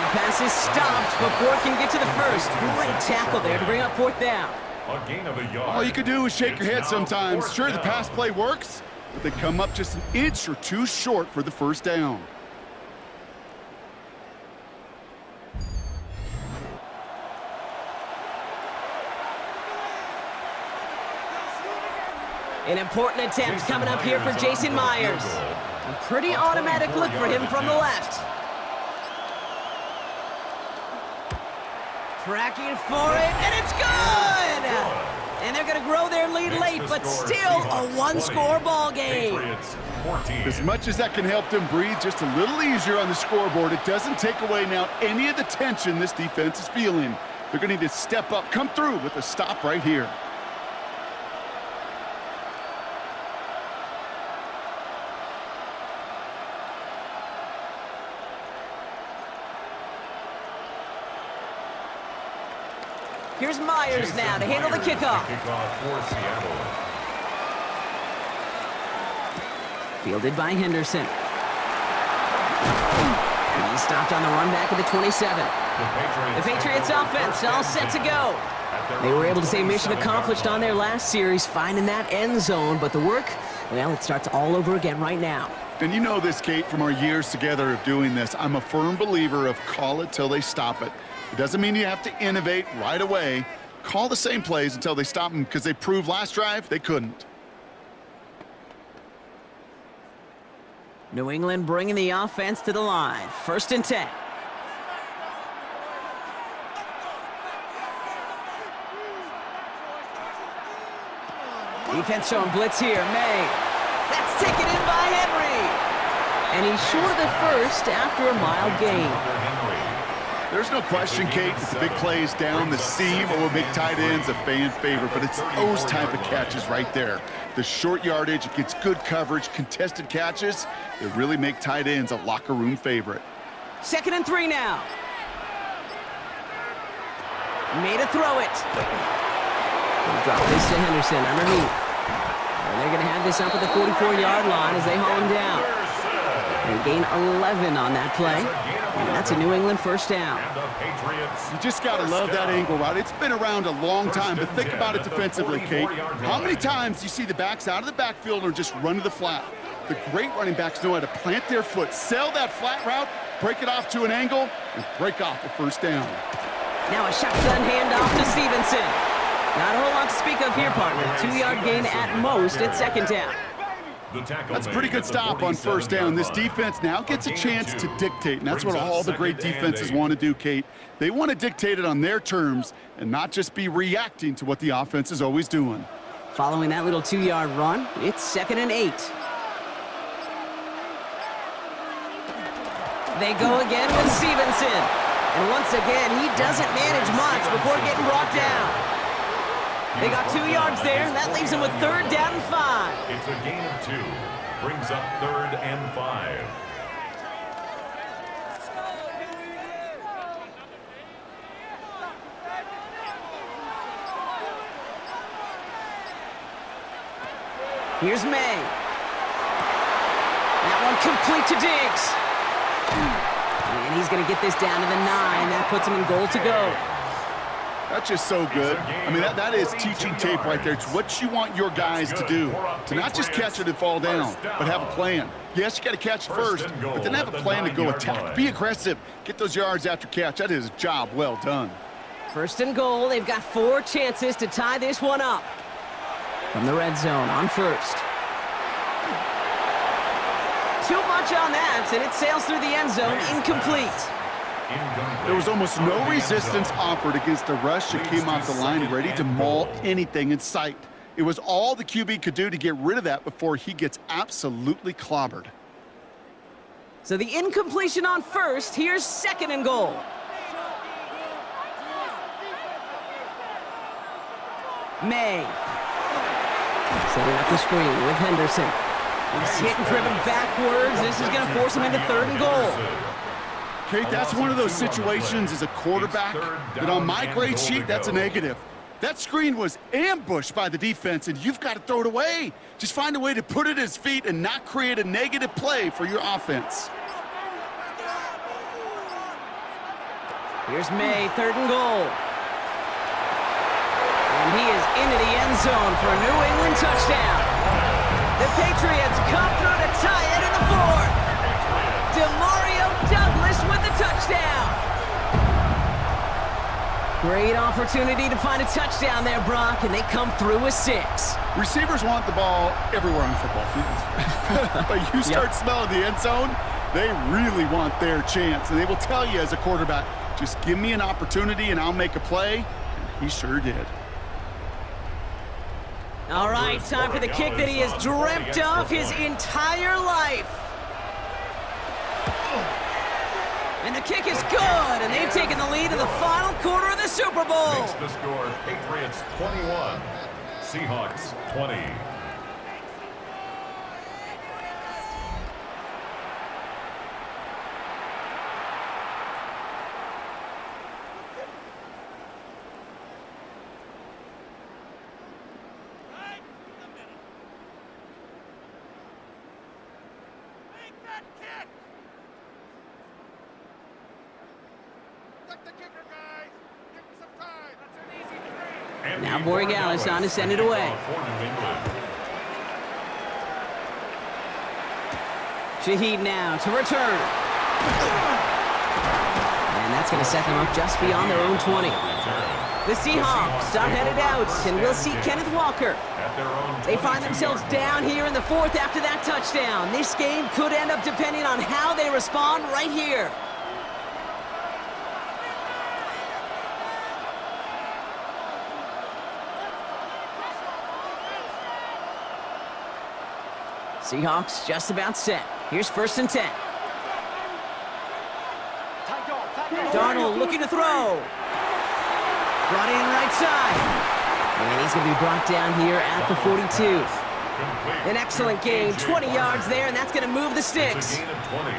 the pass is stopped before it can get to the 1st. Great tackle there to bring up 4th down. A gain of a yard. All you can do is shake your head sometimes. Sure, the pass play works, but they come up just an inch or 2 short for the 1st down. An important attempt coming up here for Jason Myers. A pretty automatic look for him from the left. Tracking for it, and it's good! And they're going to grow their lead late, but still a 1-score ball game. As much as that can help them breathe just a little easier on the scoreboard, it doesn't take away now any of the tension this defense is feeling. They're going to need to step up, come through with a stop right here. Here's Myers now to handle the kickoff. Fielded by Henderson. He's stopped on the run back at the 27. The Patriots offense all set to go. They were able to say mission accomplished on their last series, finding that end zone, but the work, well, it starts all over again right now. And you know this, Kate, from our years together of doing this. I'm a firm believer of call it till they stop it. It doesn't mean you have to innovate right away. Call the same plays until they stop them, because they proved last drive they couldn't. New England bringing the offense to the line. 1st and 10. Defense showing blitz here. May. That's taken in by Henry. And he's short of the 1st after a mild gain. There's no question, Kate, that the big plays down the seam or big tight ends a fan favorite, but it's those type of catches right there. The short yardage, it gets good coverage, contested catches, they really make tight ends a locker room favorite. 2nd and 3 now. Made a throw it. Drop this to Henderson underneath. And they're going to have this up at the 44-yard line as they haul him down. They gain 11 on that play. And that's a New England 1st down. You just got to love that angle, right? It's been around a long time, but think about it defensively, Kate. How many times do you see the backs out of the backfield or just run to the flat? The great running backs know how to plant their foot, sell that flat route, break it off to an angle, and break off a 1st down. Now a shotgun handoff to Stevenson. Not a whole lot to speak of here, partner. 2-yard gain at most at 2nd down. That's a pretty good stop on 1st down. This defense now gets a chance to dictate, and that's what all the great defenses want to do, Kate. They want to dictate it on their terms and not just be reacting to what the offense is always doing. Following that little 2-yard run, it's 2nd and 8. They go again with Stevenson. And once again, he doesn't manage much before getting brought down. They got 2 yards there, and that leaves them with 3rd down and 5. It's a gain of 2. Brings up 3rd and 5. Here's May. That one complete to Diggs. And he's going to get this down to the 9. That puts him in goal to go. That's just so good. I mean, that is teaching tape right there. It's what you want your guys to do. To not just catch it and fall down, but have a plan. Yes, you got to catch it first, but then have a plan to go attack. Be aggressive. Get those yards after catch. That is a job well done. First and goal. They've got 4 chances to tie this one up. From the red zone on first. Too much on that, and it sails through the end zone, incomplete. There was almost no resistance offered against a rush that came off the line ready to maul anything in sight. It was all the QB could do to get rid of that before he gets absolutely clobbered. So the incompletion on first. Here's second and goal. May. Setting up the screen with Henderson. He's hit and driven backwards. This is going to force him into third and goal. Kate, that's one of those situations as a quarterback that on my grade sheet, that's a negative. That screen was ambushed by the defense, and you've got to throw it away. Just find a way to put it at his feet and not create a negative play for your offense. Here's May, third and goal. And he is into the end zone for a New England touchdown. The Patriots come through to tie it in the fourth. Demario Douglas with the touchdown. Great opportunity to find a touchdown there, Brock, and they come through with 6. Receivers want the ball everywhere on the football field. But you start smelling the end zone, they really want their chance. And they will tell you as a quarterback, just give me an opportunity and I'll make a play. And he sure did. All right, time for the kick that he has dreamt of his entire life. And the kick is good, and they've taken the lead in the final quarter of the Super Bowl. Makes the score Patriots 21, Seahawks 20. Now Borregales on to send it away. Shaheed now to return. And that's going to set them up just beyond their own 20. The Seahawks are headed out, and we'll see Kenneth Walker. They find themselves down here in the fourth after that touchdown. This game could end up depending on how they respond right here. Seahawks just about set. Here's first and 10. Darnold looking to throw. Brought in right side. And he's going to be brought down here at the 42. An excellent gain, 20 yards there, and that's going to move the sticks.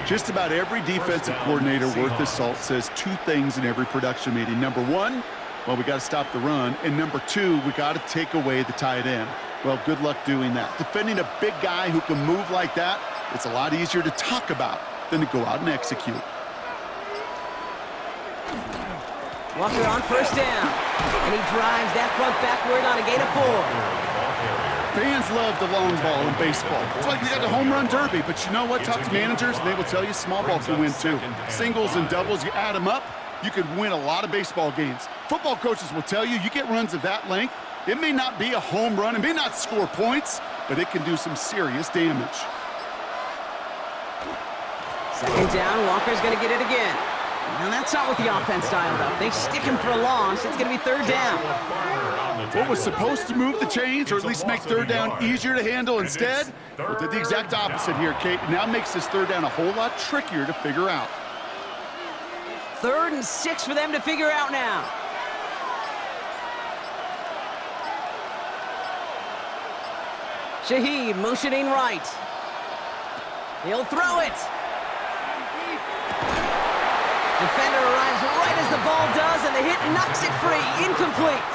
Just about every defensive coordinator worth his salt says 2 things in every production meeting. Number 1, well, we got to stop the run. And number 2, we got to take away the tight end. Well, good luck doing that. Defending a big guy who can move like that, it's a lot easier to talk about than to go out and execute. Walker on first down, and he drives that front backward on a gain of 4. Fans love the long ball in baseball. It's like we got the home run derby, but you know what? Talk to managers, and they will tell you small ball can win too. Singles and doubles, you add them up, you could win a lot of baseball games. Football coaches will tell you, you get runs of that length, it may not be a home run, it may not score points, but it can do some serious damage. Second down, Walker's going to get it again. Now that's not what the offense dialed up. They stick him for a loss. It's going to be third down. What was supposed to move the chains, or at least make third down easier to handle instead, well, did the exact opposite here, Kate. Now makes this third down a whole lot trickier to figure out. 3rd and 6 for them to figure out now. Shaheed motioning right. He'll throw it. Defender arrives right as the ball does, and the hit knocks it free. Incomplete.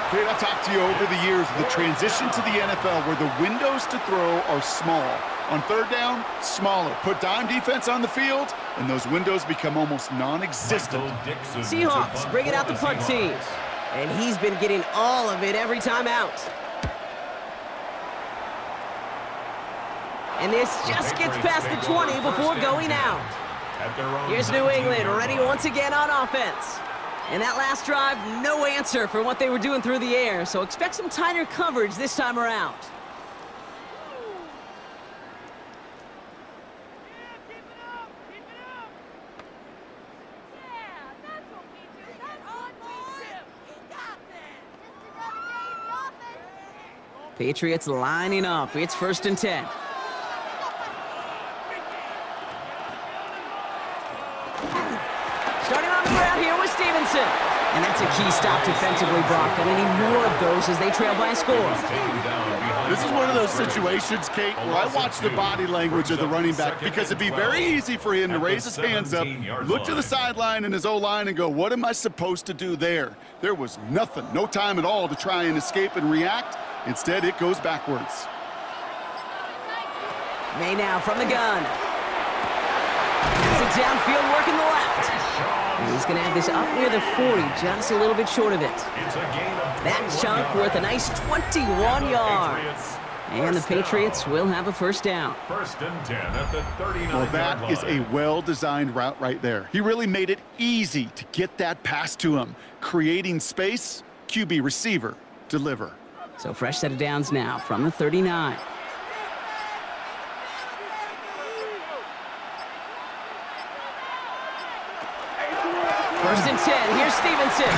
Kate, I've talked to you over the years of the transition to the NFL where the windows to throw are small. On third down, smaller. Put dime defense on the field, and those windows become almost non-existent. Seahawks bringing out the punt team. And he's been getting all of it every time out. And this just gets past the 20 before going out. Here's New England ready once again on offense. And that last drive, no answer for what they were doing through the air, so expect some tighter coverage this time around. Patriots lining up. It's 1st and 10. Starting on the ground here with Stevenson. And that's a key stop defensively, Brock. And any more of those as they trail by a score. This is one of those situations, Kate, where I watch the body language of the running back because it'd be very easy for him to raise his hands up, look to the sideline and his O-line and go, what am I supposed to do there? There was nothing, no time at all to try and escape and react. Instead, it goes backwards. May now from the gun. That's a downfield work in the left. And he's going to have this up near the 40, just a little bit short of it. That chunk worth a nice 21 yards. And the Patriots will have a 1st down. 1st and 10 at the 39-yard Well, that is a well-designed route right there. He really made it easy to get that pass to him. Creating space, QB receiver, deliver. So fresh set of downs now from the 39. First and 10, here's Stevenson.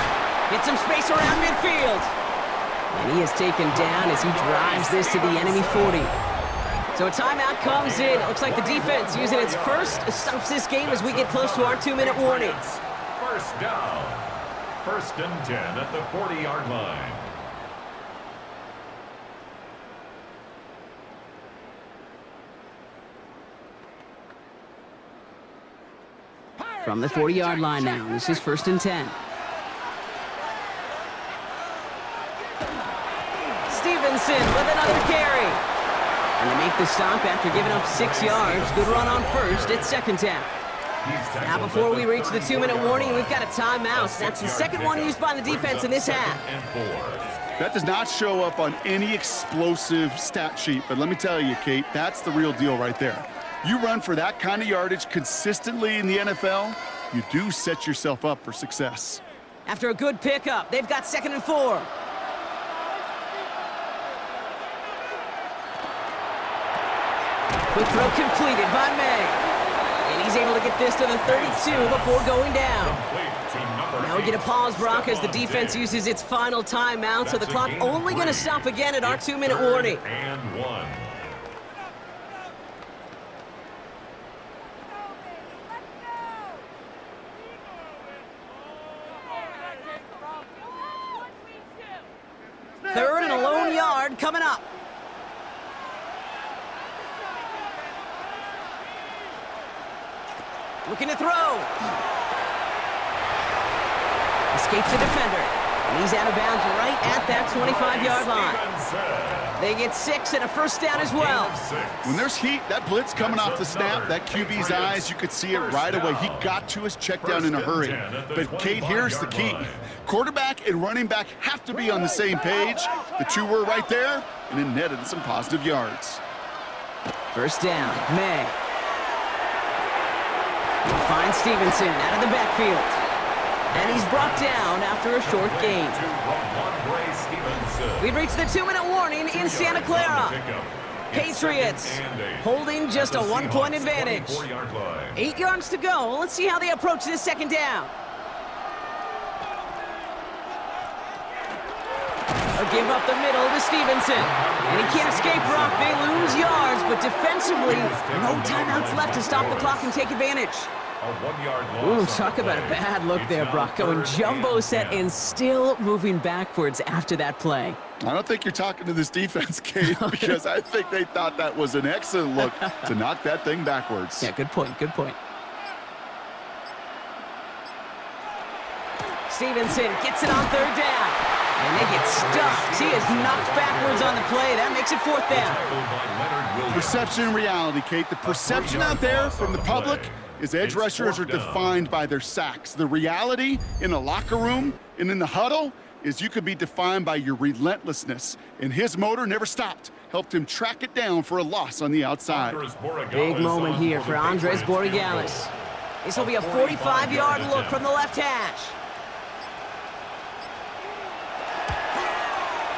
Get some space around midfield. And he is taken down as he drives this to the enemy 40. So a timeout comes in. It looks like the defense using its first stops this game as we get close to our 2-minute warning. 1st down. 1st and 10 at the 40-yard line. From the 40-yard line now, this is 1st and 10. Stevenson with another carry. And they make the stop after giving up 6 yards. Good run on first. It's 2nd down. Now before we reach the 2-minute warning, we've got a timeout. That's the second one used by the defense in this half. That does not show up on any explosive stat sheet, but let me tell you, Kate, that's the real deal right there. You run for that kind of yardage consistently in the NFL, you do set yourself up for success. After a good pickup, they've got 2nd and 4. Quick throw completed by May. And he's able to get this to the 32 before going down. Now we get a pause, Brock, as the defense uses its final timeout, so the clock only going to stop again at our 2-minute warning. And 1. Third and a lone yard coming up. Looking to throw. Escapes the defender. And he's out of bounds right at that 25-yard line. They get 6 and a 1st down as well. When there's heat, that blitz coming off the snap, that QB's eyes, you could see it right away. He got to his check down in a hurry. But, Kate, here's the key. Quarterback and running back have to be on the same page. The two were right there, and it netted some positive yards. 1st down, May. He'll find Stevenson out of the backfield. And he's brought down after a short gain. We've reached the 2-minute warning in Santa Clara. Patriots holding just a 1-point advantage. 8 yards to go. Let's see how they approach this 2nd down. A give up the middle to Stevenson. And he can't escape, Brock. They lose yards, but defensively, no timeouts left to stop the clock and take advantage. Ooh, talk about a bad look there, Brock. Going jumbo set and still moving backwards after that play. I don't think you're talking to this defense, Kate, because I think they thought that was an excellent look to knock that thing backwards. Yeah, good point, good point. Stevenson gets it on 3rd down. And they get stuffed. He is knocked backwards on the play. That makes it 4th down. Perception and reality, Kate. The perception out there from the public is edge rushers are defined by their sacks. The reality in a locker room and in the huddle is you could be defined by your relentlessness. And his motor never stopped. Helped him track it down for a loss on the outside. Big moment here for Andres Borregales. This will be a 45-yard look from the left hash.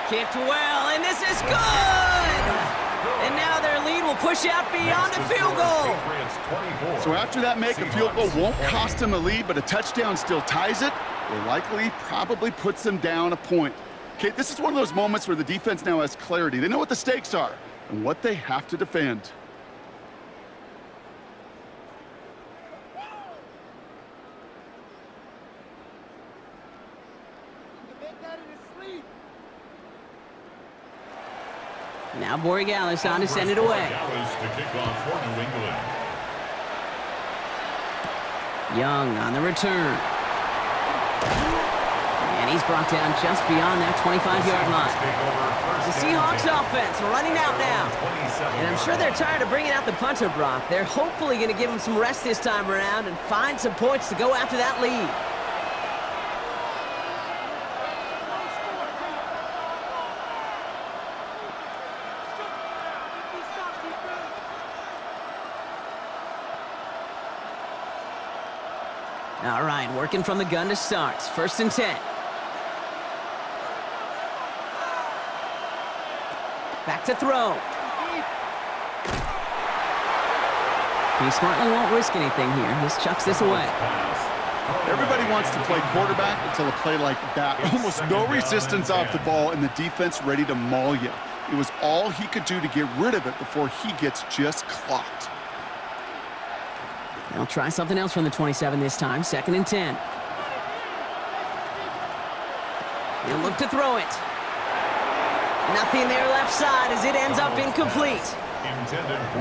Kicked well, and this is good! And now their lead will push out beyond a field goal. So after that make, a field goal won't cost him a lead, but a touchdown still ties it, or likely probably puts them down a point. Kate, this is one of those moments where the defense now has clarity. They know what the stakes are and what they have to defend. Now Borregales on to send it away. Young on the return. And he's brought down just beyond that 25-yard line. The Seahawks offense running out now. And I'm sure they're tired of bringing out the punter, Brock. They're hopefully going to give him some rest this time around and find some points to go after that lead. All right, working from the gun to start. 1st and 10. Back to throw. He smartly won't risk anything here. Just chucks this away. Everybody wants to play quarterback until a play like that. Almost no resistance off the ball and the defense ready to maul you. It was all he could do to get rid of it before he gets just clocked. They'll try something else from the 27 this time. 2nd and 10. He'll look to throw it. Nothing there left side as it ends up incomplete.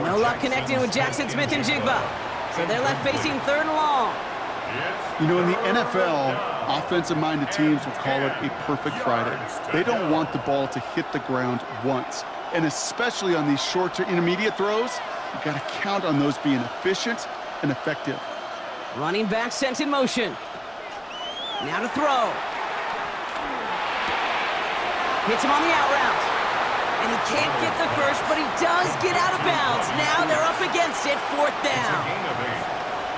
No luck connecting with Jackson Smith and Jigba. So they're left facing 3rd and long. You know, in the NFL, offensive-minded teams will call it a perfect Friday. They don't want the ball to hit the ground once. And especially on these short to intermediate throws, you got to count on those being efficient and effective. Running back sent in motion. Now to throw. Hits him on the out route. And he can't get the first, but he does get out of bounds. Now they're up against it, 4th down.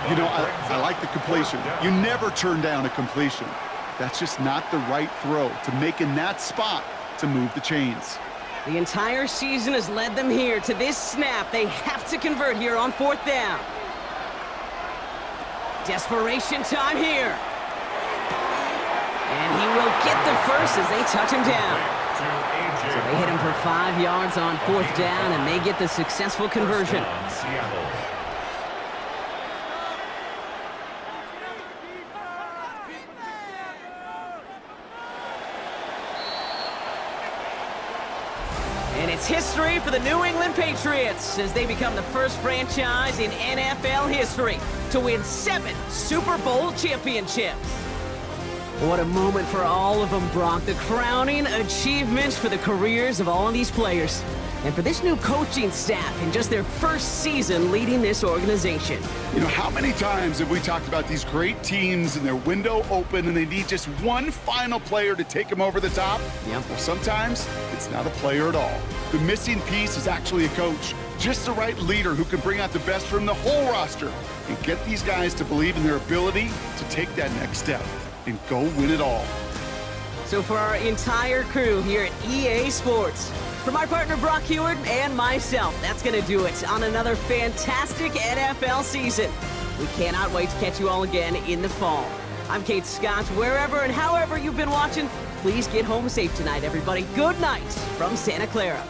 You know, I like the completion. You never turn down a completion. That's just not the right throw to make in that spot to move the chains. The entire season has led them here to this snap. They have to convert here on 4th down. Desperation time here. And he will get the first as they touch him down. So they hit him for 5 yards on 4th down, and they get the successful conversion. And it's history for the New England Patriots as they become the first franchise in NFL history to win 7 Super Bowl championships. What a moment for all of them, Brock. The crowning achievements for the careers of all of these players. And for this new coaching staff in just their first season leading this organization. You know, how many times have we talked about these great teams and their window open and they need just one final player to take them over the top? Yep. Well, sometimes it's not a player at all. The missing piece is actually a coach. Just the right leader who can bring out the best from the whole roster and get these guys to believe in their ability to take that next step and go win it all. So for our entire crew here at EA Sports, for my partner Brock Heward and myself, that's going to do it on another fantastic NFL season. We cannot wait to catch you all again in the fall. I'm Kate Scott. Wherever and however you've been watching, please get home safe tonight, everybody. Good night from Santa Clara.